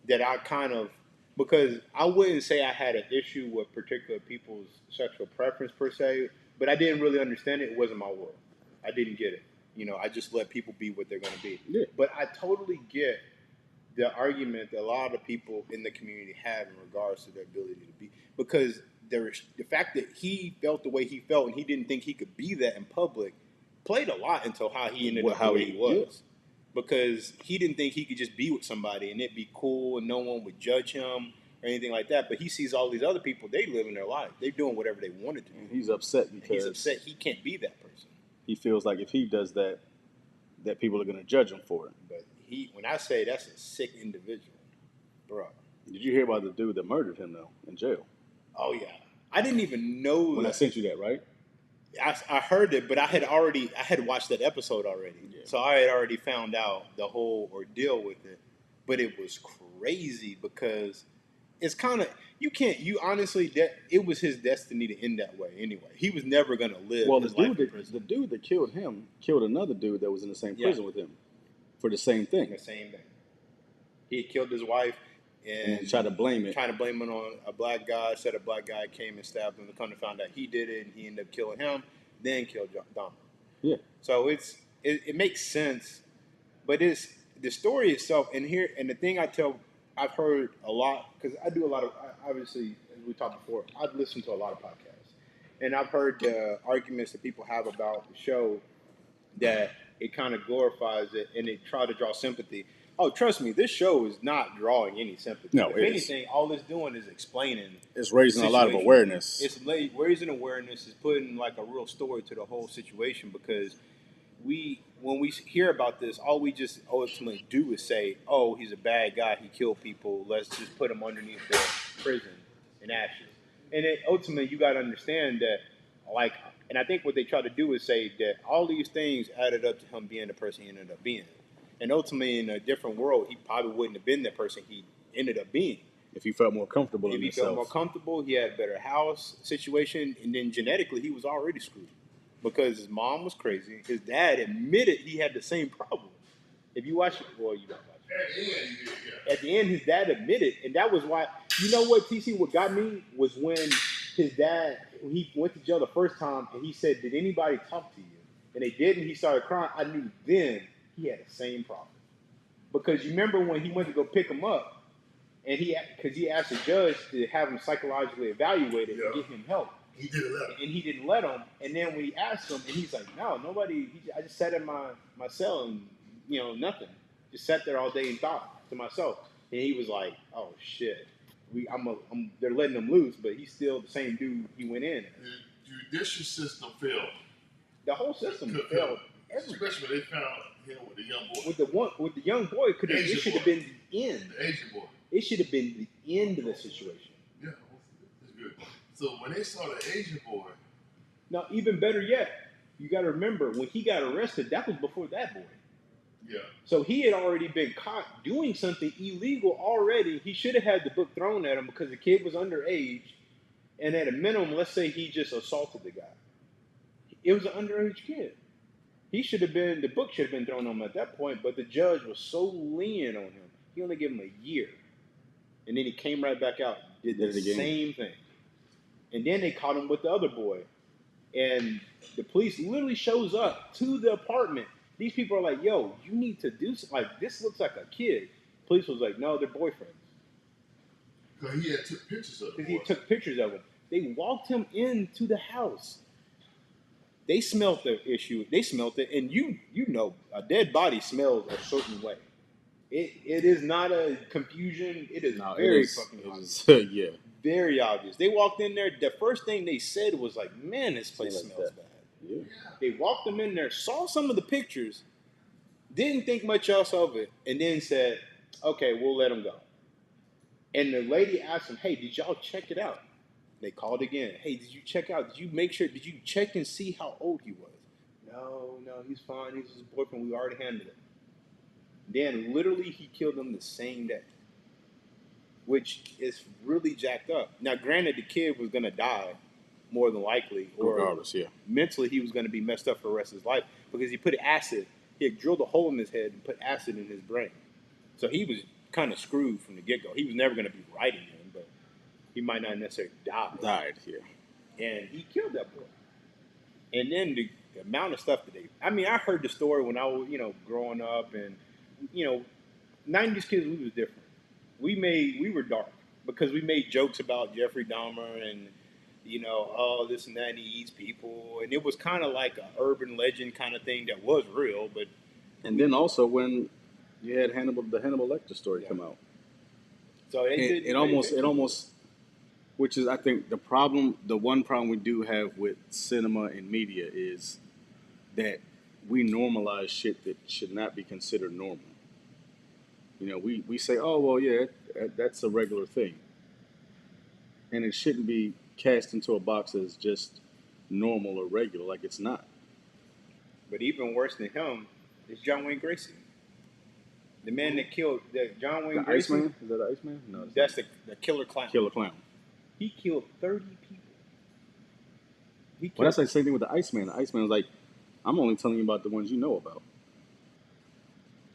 that I kind of. Because I wouldn't say I had an issue with particular people's sexual preference per se, but I didn't really understand it. It wasn't my world. I didn't get it. I just let people be what they're going to be. Yeah. But I totally get the argument that a lot of people in the community have in regards to their ability to be. Because the fact that he felt the way he felt and he didn't think he could be that in public played a lot into how he ended up the way he was. Yeah. Because he didn't think he could just be with somebody and it'd be cool and no one would judge him or anything like that. But he sees all these other people, they live in their life. They're doing whatever they wanted to do. And he's upset because he can't be that person. He feels like if he does that, that people are going to judge him for it. But when I say that's a sick individual, bro. Did you hear about the dude that murdered him though in jail? Oh yeah. I didn't even know when I sent you that, right? I heard it, but I had watched that episode already. Yeah. So I had already found out the whole ordeal with it. But it was crazy because it's kind of, honestly, it was his destiny to end that way anyway. He was never going to live his life in prison. The dude that killed him killed another dude that was in the same prison with him for the same thing. The same thing. He had killed his wife and tried to blame it. Trying to blame it on a black guy. Said a black guy came and stabbed him. The come to find out he did it, and he ended up killing him. Then killed Dahmer. Yeah. So it makes sense, but it's the story itself. And the thing I've heard a lot because I do a lot of obviously as we talked before. I've listened to a lot of podcasts, and I've heard the arguments that people have about the show that it kind of glorifies it and they try to draw sympathy. Oh, trust me, this show is not drawing any sympathy. No, if anything, all it's doing is explaining. It's raising a lot of awareness. It's raising awareness. It's putting like a real story to the whole situation because when we hear about this, all we just ultimately do is say, oh, he's a bad guy. He killed people. Let's just put him underneath the prison in ashes. And then ultimately, you got to understand that, and I think what they try to do is say that all these things added up to him being the person he ended up being. And ultimately, in a different world, he probably wouldn't have been the person he ended up being. If he felt more comfortable in himself. If he felt more comfortable, he had a better house situation, and then genetically, he was already screwed. Because his mom was crazy. His dad admitted he had the same problem. If you watch it, well, you don't watch it. At the end, his dad admitted, and that was why, you know what, TC, what got me was when his dad, he went to jail the first time, and he said, did anybody talk to you? And they didn't, he started crying. I knew then he had the same problem. Because you remember when he went to go pick him up, and because he asked the judge to have him psychologically evaluated and get him help. He didn't let him. And he didn't let him. And then when he asked him, and he's like, no, nobody, I just sat in my cell and, nothing. Just sat there all day and thought to myself. And he was like, oh, shit. They're letting him loose, but he's still the same dude he went in. The judicial system failed. The whole system failed. Especially when they found him with the young boy. With the young boy, it should have been the end. The Asian boy. It should have been the end of the situation. Yeah, that's good. So when they saw the Asian boy. Now, even better yet, you got to remember, when he got arrested, that was before that boy. Yeah. So he had already been caught doing something illegal already. He should have had the book thrown at him because the kid was underage. And at a minimum, let's say he just assaulted the guy. It was an underage kid. He should have been, the book should have been thrown on him at that point, but the judge was so lenient on him. He only gave him a year. And then he came right back out, did the same thing. And then they caught him with the other boy. And the police literally shows up to the apartment. These people are like, yo, you need to do something. Like, this looks like a kid. Police was like, no, they're boyfriends. Because he had took pictures of them. Because he took pictures of them. They walked him into the house. They smelled the issue. They smelled it. And you know, a dead body smells a certain way. It is not a confusion. It is fucking obvious. Yeah. Very obvious. They walked in there. The first thing they said was like, man, this place smells bad. Yeah. They walked them in there, saw some of the pictures, didn't think much else of it, and then said, okay, we'll let them go. And the lady asked them, hey, did y'all check it out? They called again. Hey, did you check out? Did you check and see how old he was? No, he's fine. He's his boyfriend. We already handled it. Then literally he killed them the same day, which is really jacked up. Now, granted, the kid was going to die more than likely, or regardless, yeah. Mentally he was going to be messed up for the rest of his life because he put acid. He had drilled a hole in his head and put acid in his brain. So he was kind of screwed from the get-go. He was never going to be right again, but he might not necessarily die. Died, yeah. And he killed that boy. And then the amount of stuff that I heard the story when I was, growing up, and, 90s kids, we was different. We were dark because we made jokes about Jeffrey Dahmer and, oh, this and that, and he eats people. And it was kind of like an urban legend kind of thing that was real. But and then also when you had the Hannibal Lecter story come out. So it almost, which is, I think, the one problem we do have with cinema and media is that we normalize shit that should not be considered normal. We say, oh, well, yeah, that's a regular thing. And it shouldn't be cast into a box as just normal or regular, like it's not. But even worse than him is John Wayne Gacy. The man that killed John Wayne Gacy. Iceman? Is that the Iceman? No. That's the Killer Clown. Killer Clown. He killed 30 people. Well, that's like the same thing with the Iceman. The Iceman was like, I'm only telling you about the ones you know about.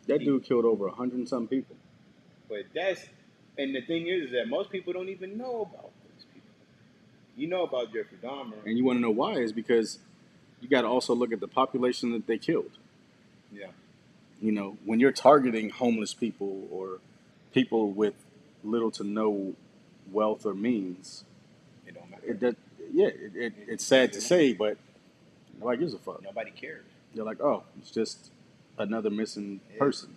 That dude killed over 100 and some people. But and the thing is that most people don't even know about those people. You know about Jeffrey Dahmer. And you want to know why is because you got to also look at the population that they killed. Yeah. When you're targeting homeless people or people with little to no wealth or means, it don't matter. It's sad to say, but nobody gives a fuck. Nobody cares. They're like, oh, it's just another missing person.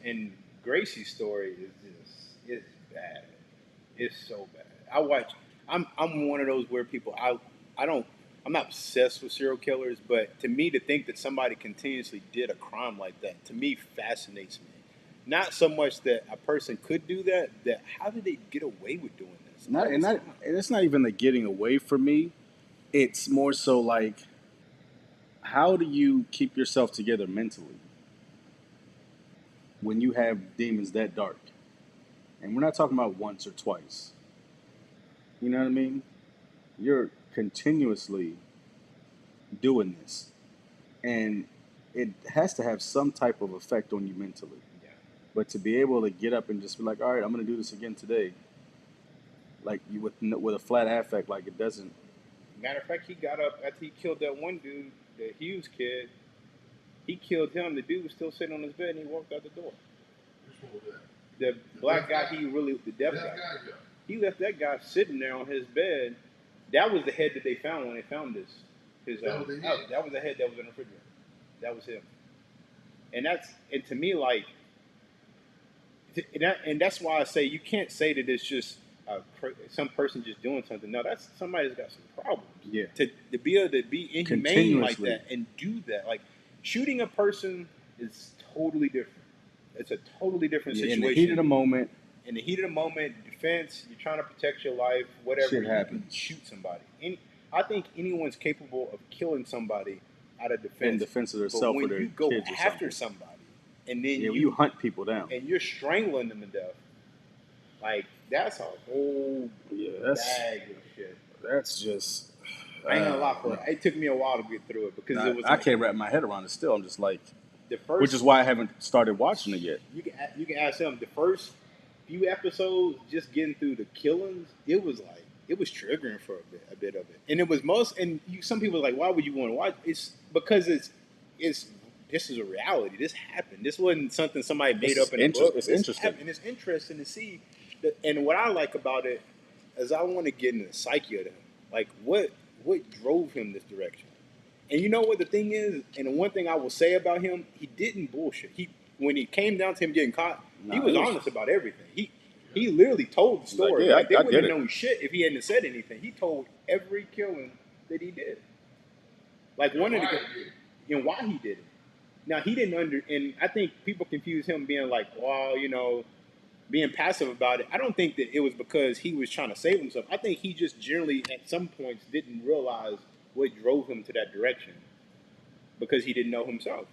And Gracie's story it's bad. It's so bad. I'm one of those where people I'm not obsessed with serial killers, but to me, to think that somebody continuously did a crime like that, to me, fascinates me. Not so much that a person could do that how did they get away with doing this? And it's not even the getting away for me. It's more so like, how do you keep yourself together mentally when you have demons that dark? And we're not talking about once or twice. You know what I mean? You're continuously doing this. And it has to have some type of effect on you mentally. Yeah. But to be able to get up and just be like, all right, I'm going to do this again today. Like, you with a flat affect, like it doesn't. Matter of fact, he got up after he killed that one dude, the Hughes kid. He killed him. The dude was still sitting on his bed, and he walked out the door. Which one was that? The black guy, the deaf guy. He left that guy sitting there on his bed. That was the head that they found when they found this. That was the head that was in the refrigerator. That was him. And to me, like, and that's why I say you can't say that it's just some person just doing something. No, that's somebody that's got some problems. Yeah. To be able to be inhumane like that and do that, like shooting a person is totally different. It's a totally different situation. In the heat of the moment. In the heat of the moment, defense, you're trying to protect your life, whatever. Shit happens. Shoot somebody. I think anyone's capable of killing somebody out of defense. In defense of themselves or their kids or something. When you go after somebody, and then you hunt people down, and you're strangling them to death, like That's a whole bag of shit. That's just. I ain't gonna lie for No. it. It took me a while to get through it because it was I like can't wrap my head around it still. I'm just like, the which first. is why I haven't started watching it yet. You can ask him the first few episodes, just getting through the killings. It was triggering for a bit of it, and it was most. And some people are like, why would you want to watch? It's because it's this is a reality. This happened. This wasn't something somebody made up in a book. It's This interesting. happened. It's interesting to see. And what I like about it is I want to get into the psyche of him. Like what drove him this direction. And you know what the thing is, and the one thing I will say about him, he didn't bullshit. He when it came down to him getting caught, he was honest about everything. He literally told the story. Like they wouldn't have known shit if he hadn't said anything. He told every killing that he did. Like one of the and why he did it. Now he didn't and I think people confuse him being like, well, being passive about it. I don't think that it was because he was trying to save himself. I think he just generally at some points didn't realize what drove him to that direction because he didn't know himself.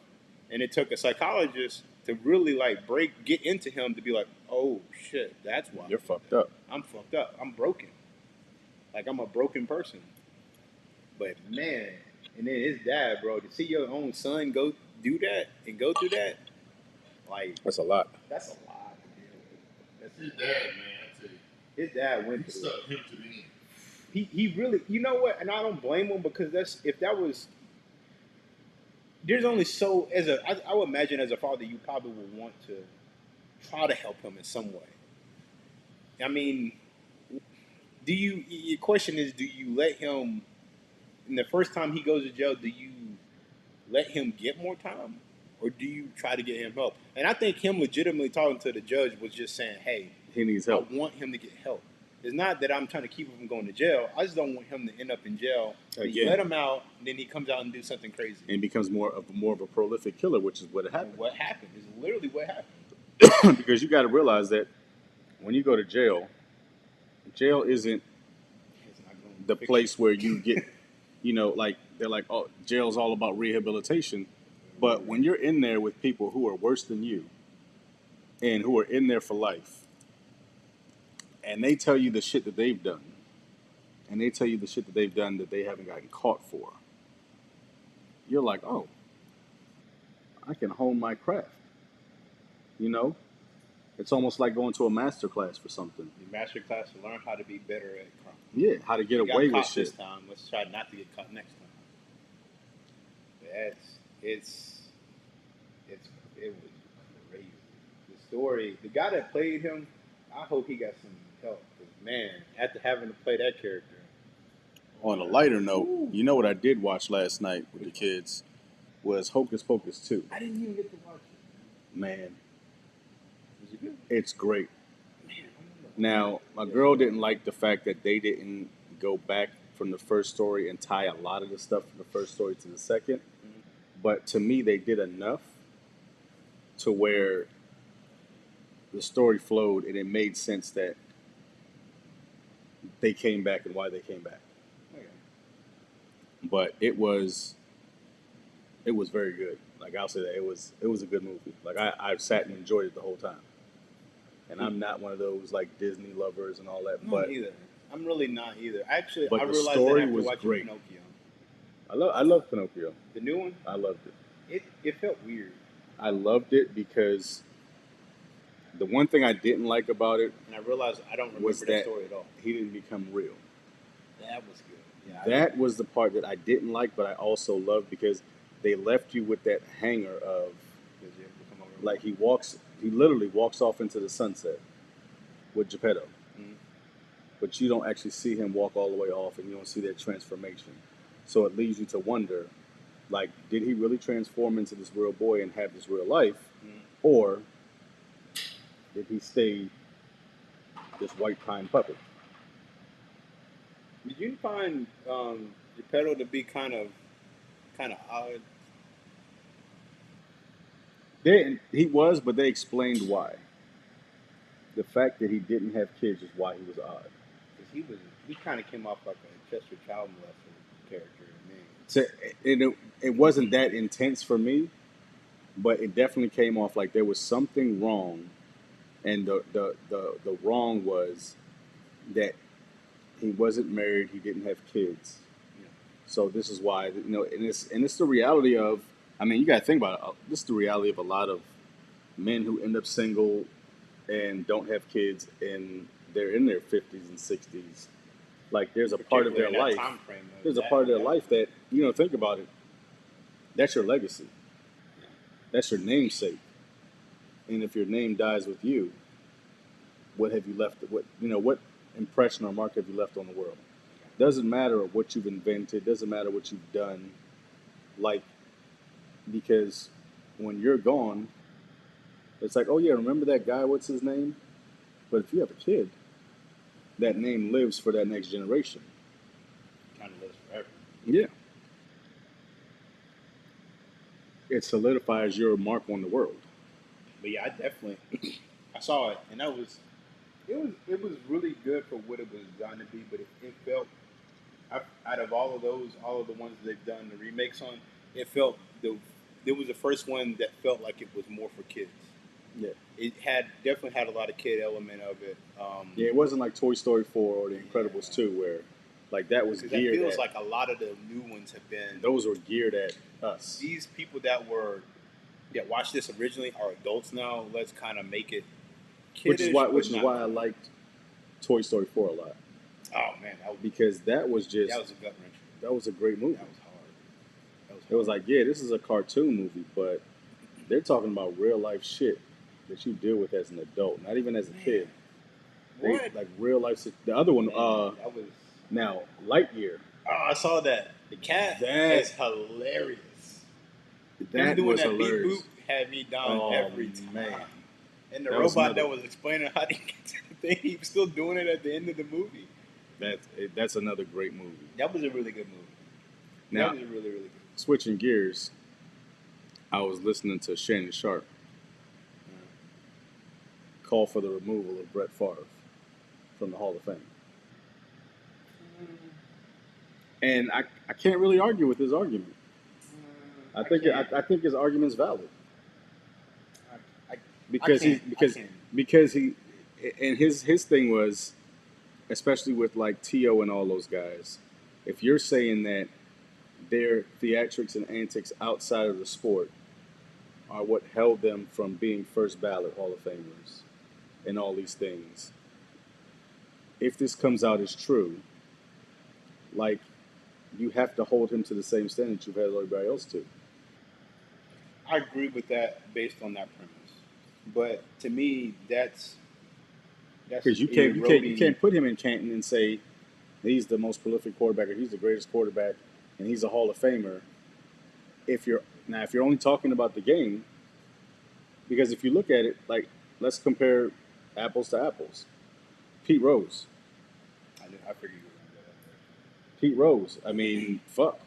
And it took a psychologist to really like get into him to be like, oh shit, that's why. You're fucked up. I'm fucked up. I'm broken. Like I'm a broken person. But man, and then his dad, bro, to see your own son go do that and go through that, like That's a lot. that's a lot to deal with. That's His dad, man, I tell you, his dad went he through it. stuck him to the end. He really, you know what? And I don't blame him because if that was there's only so I would imagine as a father you probably would want to try to help him in some way. I mean, your question is, do you let him? And the first time he goes to jail, do you let him get more time, or do you try to get him help? And I think him legitimately talking to the judge was just saying, "Hey, he needs help. I want him to get help. It's not that I'm trying to keep him from going to jail. I just don't want him to end up in jail. You let him out, and then he comes out and do something crazy, and becomes more of a prolific killer, which is what happened. And what happened is literally what happened. Because you got to realize that when you go to jail isn't the place where you get, like they're like, oh, jail's all about rehabilitation. But when you're in there with people who are worse than you and who are in there for life, and they tell you the shit that they've done, and they tell you the shit that they've done that they haven't gotten caught for, you're like, oh, I can hone my craft. It's almost like going to a master class for something. The master class to learn how to be better at crime. Yeah, how to get away with shit. This time, let's try not to get caught next time. It was crazy. The story, the guy that played him, I hope he got some help. Because man, after having to play that character. On a lighter note, you know what I did watch last night with the kids was Hocus Pocus 2. I didn't even get to watch it. Man. Was it good? It's great. Now, my girl didn't like the fact that they didn't go back from the first story and tie a lot of the stuff from the first story to the second. Mm-hmm. But to me, they did enough to where the story flowed and it made sense that they came back and why they came back. Okay. But it was very good. Like, I'll say that it was a good movie. Like, I sat and enjoyed it the whole time. And I'm not one of those like Disney lovers and all that. But either. I'm really not either. Actually, but I the realized story that after was watching great. Pinocchio. I love Pinocchio. The new one? I loved it. It felt weird. I loved it because the one thing I didn't like about it, and I realized I don't remember that story at all. He didn't become real. That was good. Yeah, that was the part that I didn't like, but I also loved because they left you with that hanger of like he literally walks off into the sunset with Geppetto. Mm-hmm. But you don't actually see him walk all the way off, and you don't see that transformation. So it leaves you to wonder, like, did he really transform into this real boy and have this real life? Mm-hmm. Or did he stay this white pine puppet? Did you find Geppetto to be kind of odd? He was, but they explained why. The fact that he didn't have kids is why he was odd. Because he kind of came off like a Chester child molester character to me. So it wasn't that intense for me, but it definitely came off like there was something wrong And the wrong was that he wasn't married, he didn't have kids. So this is why, and it's the reality of. I mean, you got to think about it. This is the reality of a lot of men who end up single and don't have kids, and they're in their 50s and 60s. Like there's a part of their Particularly in that life. time frame of There's a that- part of their that- life that think about it. That's your legacy. That's your namesake. And if your name dies with you, what have you left? What impression or mark have you left on the world? Doesn't matter what you've invented. Doesn't matter what you've done. Like, because when you're gone, it's like, oh yeah, remember that guy? What's his name? But if you have a kid, that name lives for that next generation. kind of lives forever. Yeah. It solidifies your mark on the world. But yeah, I saw it, and it was really good for what it was done to be. But it felt, out of all of the ones that they've done the remakes on, it felt it was the first one that felt like it was more for kids. Yeah. It definitely had a lot of kid element of it. Yeah, it wasn't like Toy Story 4 or The Incredibles 2, where like that was Because it geared feels at. like a lot of the new ones have been. Those were geared at us. These people that watched this originally are adults now. Let's kind of make it kiddish, Which is but why not- I liked Toy Story 4 a lot. Oh man, Because that was just that was a gut wrencher. that was a great movie. That was hard. It was like, yeah, this is a cartoon movie, but they're talking about real life shit that you deal with as an adult, not even as a kid. What? Like real life. The other one, That was. now Lightyear. Oh, I saw that. The cat That- is hilarious. Him That doing was that hilarious. beep boop had me dying Oh, every time. man. And the That was robot another- that was explaining how to get to the thing, he was still doing it at the end of the movie. That's another great movie. That was a really good movie. Now, That was really, really good. switching gears, I was listening to Shannon Sharp call for the removal of Brett Favre from the Hall of Fame. And I can't really argue with his argument. I think his argument's valid. Because he and his thing was, especially with like T.O. and all those guys, if you're saying that their theatrics and antics outside of the sport are what held them from being first ballot Hall of Famers and all these things, if this comes out as true, like, you have to hold him to the same standard you've held everybody else to. I agree with that based on that premise. But to me, that's Because you can't put him in Canton and say he's the most prolific quarterback or he's the greatest quarterback and he's a Hall of Famer. If you're only talking about the game, because if you look at it, like, let's compare apples to apples. Pete Rose. I figured you were going to go that. Pete Rose. I mean, fuck.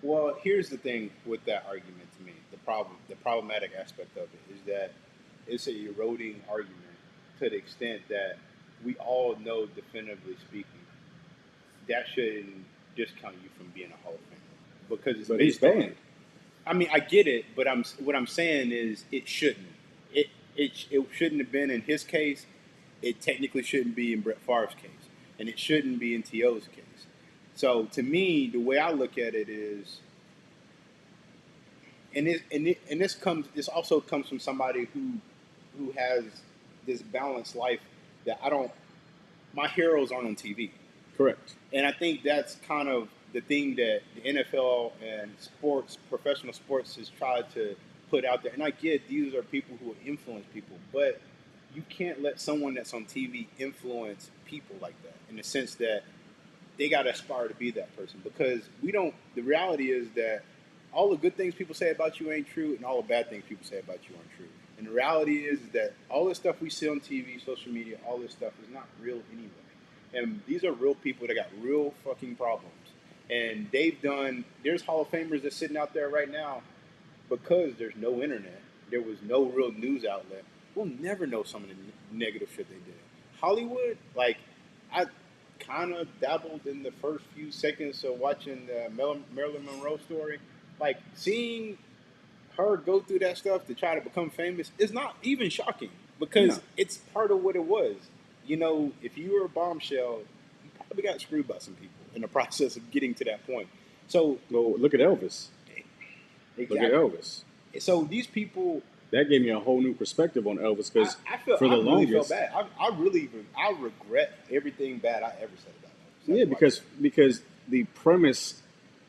Well, here's the thing with that argument to me. The problematic aspect of it is that it's an eroding argument to the extent that we all know, definitively speaking, that shouldn't discount you from being a Hall of Famer because it's But he's based on- banned. I mean, I get it, but what I'm saying is it shouldn't. It shouldn't have been in his case. It technically shouldn't be in Brett Favre's case, and it shouldn't be in T.O.'s case. So to me, the way I look at it is, this also comes from somebody who has this balanced life that my heroes aren't on TV. Correct. And I think that's kind of the thing that the NFL and professional sports has tried to put out there. And I get these are people who influence people, but you can't let someone that's on TV influence people like that, in the sense that they got to aspire to be that person, because the reality is that all the good things people say about you ain't true, and all the bad things people say about you aren't true. And the reality is that all this stuff we see on TV, social media, all this stuff is not real anyway. And these are real people that got real fucking problems. And there's Hall of Famers that's sitting out there right now because there's no internet. There was no real news outlet. We'll never know some of the negative shit they did. Hollywood, like, I kind of dabbled in the first few seconds of watching the Marilyn Monroe story. Like, seeing her go through that stuff to try to become famous is not even shocking. because it's part of what it was. You know, if you were a bombshell, you probably got screwed by some people in the process of getting to that point. So, Well, look at Elvis. exactly. Look at Elvis. So these people, that gave me a whole new perspective on Elvis because I feel for the really longest, felt bad. I regret everything bad I ever said about Elvis. Yeah, because the premise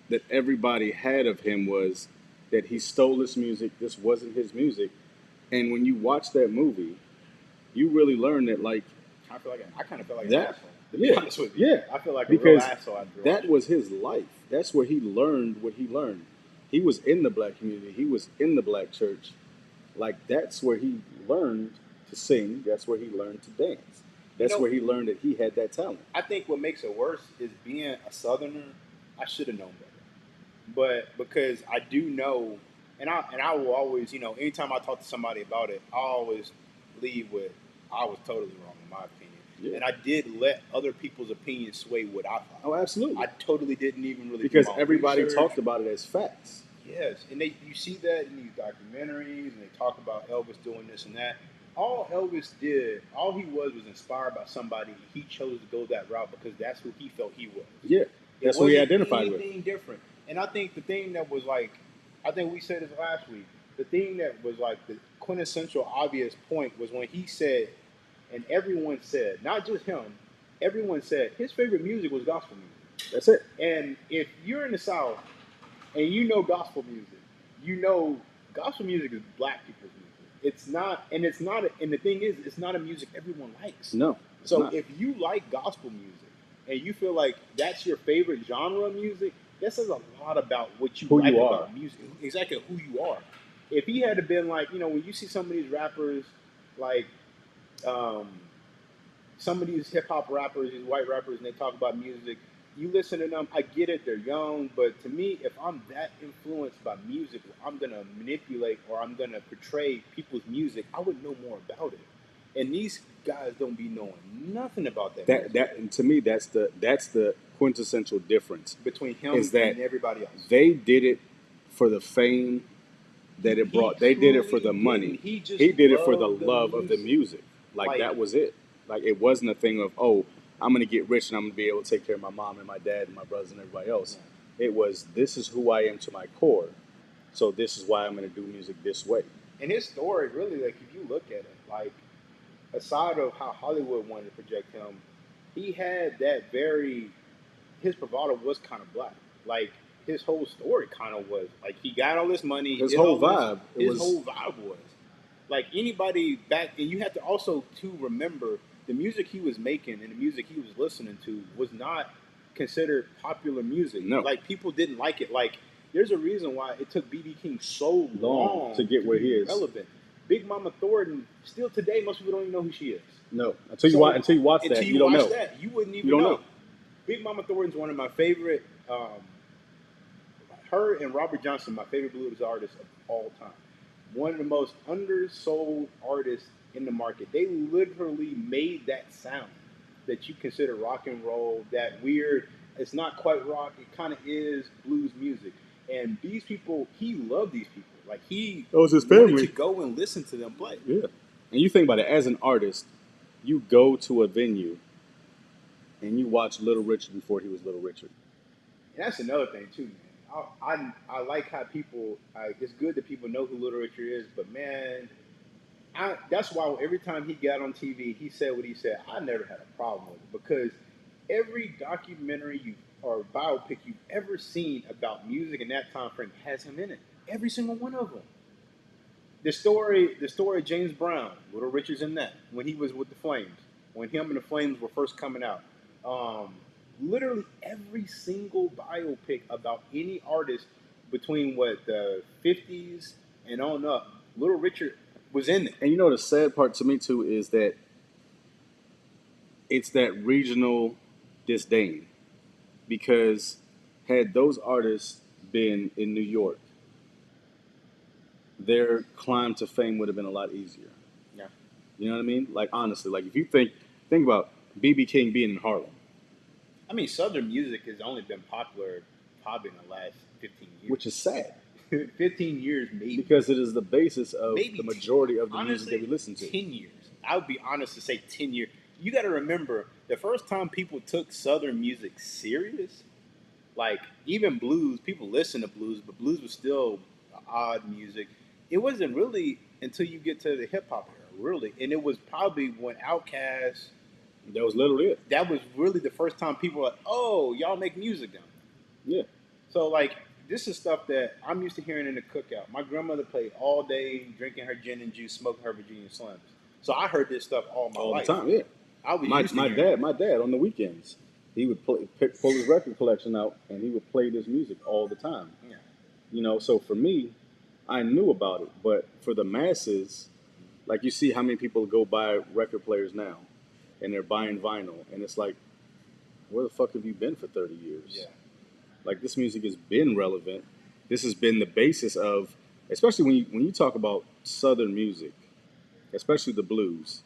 that everybody had of him was that he stole this music. This wasn't his music, and when you watch that movie, you really learn that like I kind of feel like that. an asshole. To be honest with you, Yeah, I feel like a real because asshole after that was his life. That's where he learned what he learned. He was in the black community. He was in the black church. Like that's where he learned to sing. That's where he learned to dance. That's where he learned that he had that talent. I think what makes it worse is being a Southerner. I should have known better, but because I do know, and I will always, you know, anytime I talk to somebody about it, I always leave with I was totally wrong in my opinion. Yeah. And I did let other people's opinions sway what I thought. Oh, absolutely. I totally didn't even really because everybody talked about it as facts. Yes, and you see that in these documentaries, and they talk about Elvis doing this and that. All Elvis did, all he was inspired by somebody. He chose to go that route because that's who he felt he was. Yeah, that's who he identified with. Anything different. And I think the thing that was like, I think we said this last week. The thing that was like the quintessential obvious point was when he said, and everyone said, not just him, everyone said his favorite music was gospel music. That's it. And if you're in the South and you know gospel music, you know gospel music is black people's music. It's not, and the thing is, it's not a music everyone likes. No. So not. if you like gospel music and you feel like that's your favorite genre of music, that says a lot about what you like about music. Exactly who you are. If he had been like, you know, when you see some of these rappers, like some of these hip hop rappers, these white rappers, and they talk about music. You listen to them, I get it, they're young, but to me, if I'm that influenced by music, I'm gonna manipulate or I'm gonna portray people's music, I would know more about it. And these guys don't be knowing nothing about that. And to me, that's the quintessential difference between him and everybody else. They did it for the fame that it brought. They did it for the money. He did it for the love of the music. Like that was it. Like it wasn't a thing of, oh, I'm going to get rich and I'm going to be able to take care of my mom and my dad and my brothers and everybody else. Yeah. It was, this is who I am to my core. So this is why I'm going to do music this way. And his story, really, like if you look at it, like aside of how Hollywood wanted to project him, he had that his bravado was kind of black. Like his whole story kind of was. Like he got all this money. His whole vibe. His whole vibe was. Like anybody back, and you have to also remember the music he was making and the music he was listening to was not considered popular music. No. Like people didn't like it. Like there's a reason why it took B.B. King so long to get where he is. Relevant. Big Mama Thornton, still today, most people don't even know who she is. No, until you watch that, you don't know. You wouldn't even know. Big Mama Thornton's one of my favorite. Her and Robert Johnson, my favorite blues artists of all time. One of the most undersold artists in the market. They literally made that sound that you consider rock and roll, that weird, it's not quite rock, it kind of is blues music. And these people, he loved these people. Like he was his family. Wanted to go and listen to them play. Yeah. And you think about it, as an artist, you go to a venue and you watch Little Richard before he was Little Richard. And that's another thing too, man. I like how people. It's good that people know who Little Richard is, but man, that's why every time he got on TV, he said what he said. I never had a problem with it because every documentary or biopic you've ever seen about music in that time frame has him in it. Every single one of them. The story of James Brown, Little Richard's in that when he was with the Flames, when him and the Flames were first coming out. Literally every single biopic about any artist between the 50s and on up, Little Richard was in it. And you know the sad part to me too is that it's that regional disdain, because had those artists been in New York, their climb to fame would have been a lot easier. Yeah. You know what I mean? Like honestly, like if you think about B.B. King being in Harlem. I mean, Southern music has only been popular probably in the last 15 years. Which is sad. 15 years maybe. Because it is the basis of the majority of the music that we listen to. 10 years. I would be honest to say 10 years. You got to remember the first time people took Southern music serious, like even blues, people listen to blues, but blues was still odd music. It wasn't really until you get to the hip hop era, really, and it was probably when Outkast. That was literally it. That was really the first time people were like, "Oh, y'all make music now." Yeah. So like, this is stuff that I'm used to hearing in the cookout. My grandmother played all day, drinking her gin and juice, smoking her Virginia Slims. So I heard this stuff all my All life. the time, yeah. I was used to My hearing it. my dad on the weekends, he would pull his record collection out, and he would play this music all the time. Yeah. You know, so for me, I knew about it, but for the masses, like you see how many people go buy record players now, and they're buying vinyl, and it's like, where the fuck have you been for 30 years? Yeah. Like this music has been relevant. This has been the basis of, especially when you talk about Southern music, especially the blues.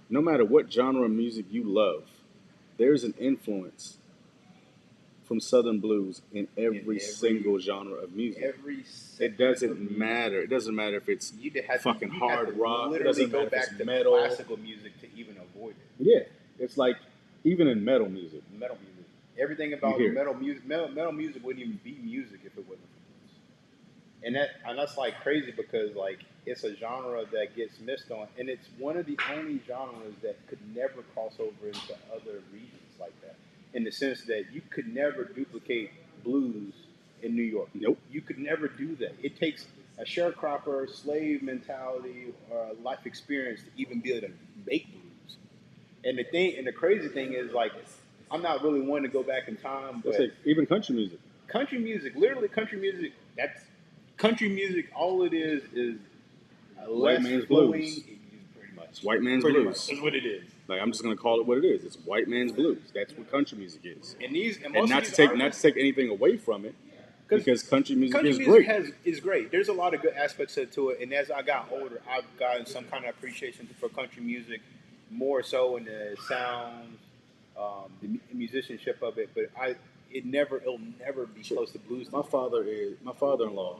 No matter what genre of music you love, there's an influence from Southern blues in every single genre of music. Every It doesn't matter. It doesn't matter if it's fucking hard rock. It Literally doesn't go matter if back it's to metal. classical music to even avoid it. Yeah, it's like even in metal music. Metal music. Everything about hear it. metal music. Metal music wouldn't even be music if it wasn't for blues. And that's like crazy because like it's a genre that gets missed on, and it's one of the only genres that could never cross over into other regions like that. In the sense that you could never duplicate blues in New York. Nope. You could never do that. It takes a sharecropper, slave mentality, or a life experience to even be able to make blues. And the crazy thing is like, I'm not really one to go back in time, but Even country music. literally country music. That's country music. All it is White less man's flowing. blues. Pretty much. It's white man's Pretty blues. much is what it is. Like I'm just gonna call it what it is. It's white man's blues. That's what country music is. And Not to take anything away from it, because country music is great. Is great. There's a lot of good aspects to it, and as I got older, I've gotten some kind of appreciation for country music, more so in the sounds, the musicianship of it. But it'll never be close to blues. My father-in-law,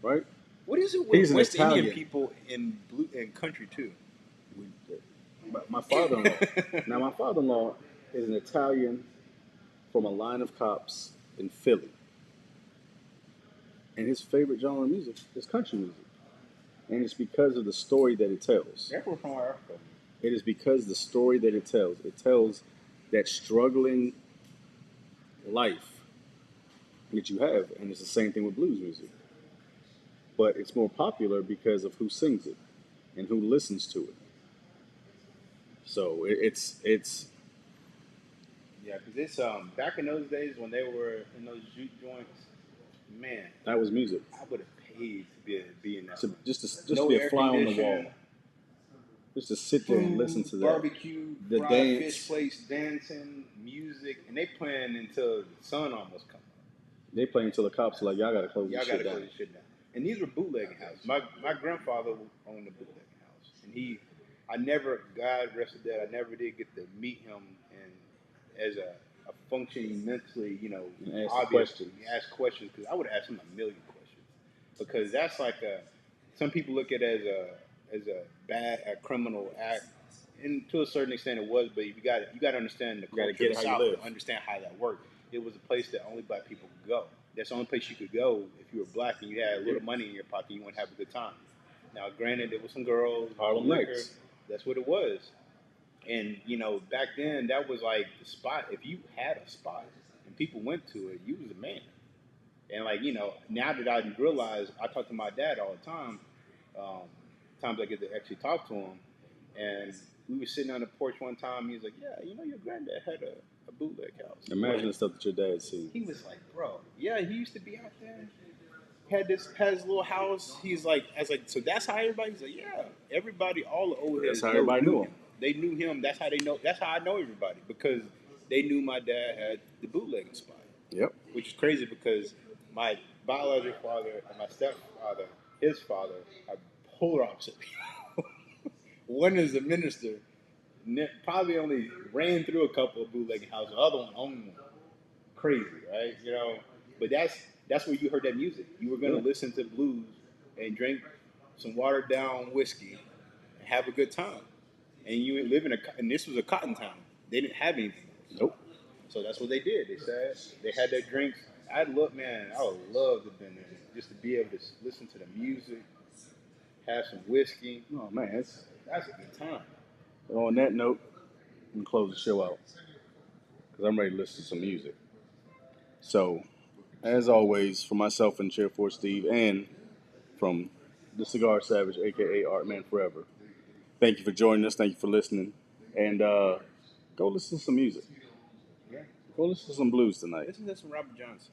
right? What is it He's with an West Indian Italian. people in country too? My father-in-law. Now my father-in-law is an Italian from a line of cops in Philly, and his favorite genre of music is country music, and it's because of the story that it tells. They're from Africa. It is because the story that it tells. It tells that struggling life that you have, and it's the same thing with blues music. But it's more popular because of who sings it and who listens to it. So it's Yeah, because it's back in those days when they were in those juke joints, man, that was music. I would have paid to be in that. So just to No be a air fly on the conditioning, wall, just to sit there and listen to that. Barbecue, The fried dance. fish plates, dancing, music, and they playing until the sun almost comes up. They play until the cops are like, y'all gotta close Y'all this gotta shit close down. this shit down. And these were bootlegging houses. My grandfather owned a bootlegging house, and God rest his dead, I never did get to meet him and as a functioning mentally, And ask obvious. questions. Ask questions because I would ask him a million questions because that's like some people look at it as a criminal act, and to a certain extent it was. But you got to understand the culture get of the how you South live. to understand how that worked. It was a place that only black people could go. That's the only place you could go if you were black and you had a little money in your pocket. You want to have a good time. Now, granted, there was some girls, Harlem liquor. Nights. That's what it was. And back then that was like the spot. If you had a spot and people went to it, you was a man. And like now that I realize, I talk to my dad all the time. Times I get to actually talk to him, and we were sitting on the porch one time. He was like, "Yeah, your granddad had a bootleg house." Imagine the stuff that your dad seen. He was like, "Bro, yeah, he used to be out there. Had his little house." He's like, "I was like, so that's how everybody." He's like, "Yeah, everybody, all the old heads. That's how everybody knew him. They knew him. That's how they know. That's how I know everybody because they knew my dad had the bootlegging spot." Yep. Which is crazy because my biological father and my stepfather, his father, are polar opposite people. One is a minister, probably only ran through a couple of bootlegging houses. The other one owned one. Crazy, right? But that's where you heard that music. You were going to listen to blues and drink some watered down whiskey and have a good time. and you live and this was a cotton town. They didn't have anything else. Nope. So that's what they did. They said they had their drinks. I would love to have been there just to be able to listen to the music, have some whiskey. Oh man, That's a good time. on that note, I'm gonna close the show out because I'm ready to listen to some music. So, as always, for myself and Chair 4 Steve, and from the Cigar Savage, aka Artman Forever, thank you for joining us. Thank you for listening, and go listen to some music. Yeah. Go listen to some blues tonight. Listen to some Robert Johnson.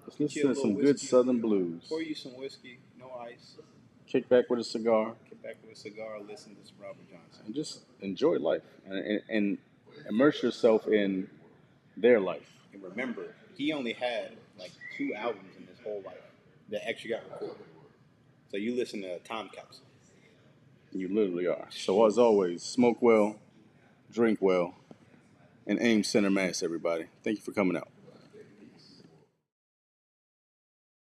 Let's listen to some good Southern blues. Pour you some whiskey, no ice. Kick back with a cigar. Kick back with a cigar. Listen to some Robert Johnson. And just enjoy life and immerse yourself in their life. And remember, he only had like 2 albums in his whole life that actually got recorded. So you listen to Time Capsule. You literally are. So as always, smoke well, drink well, and aim center mass, everybody. Thank you for coming out.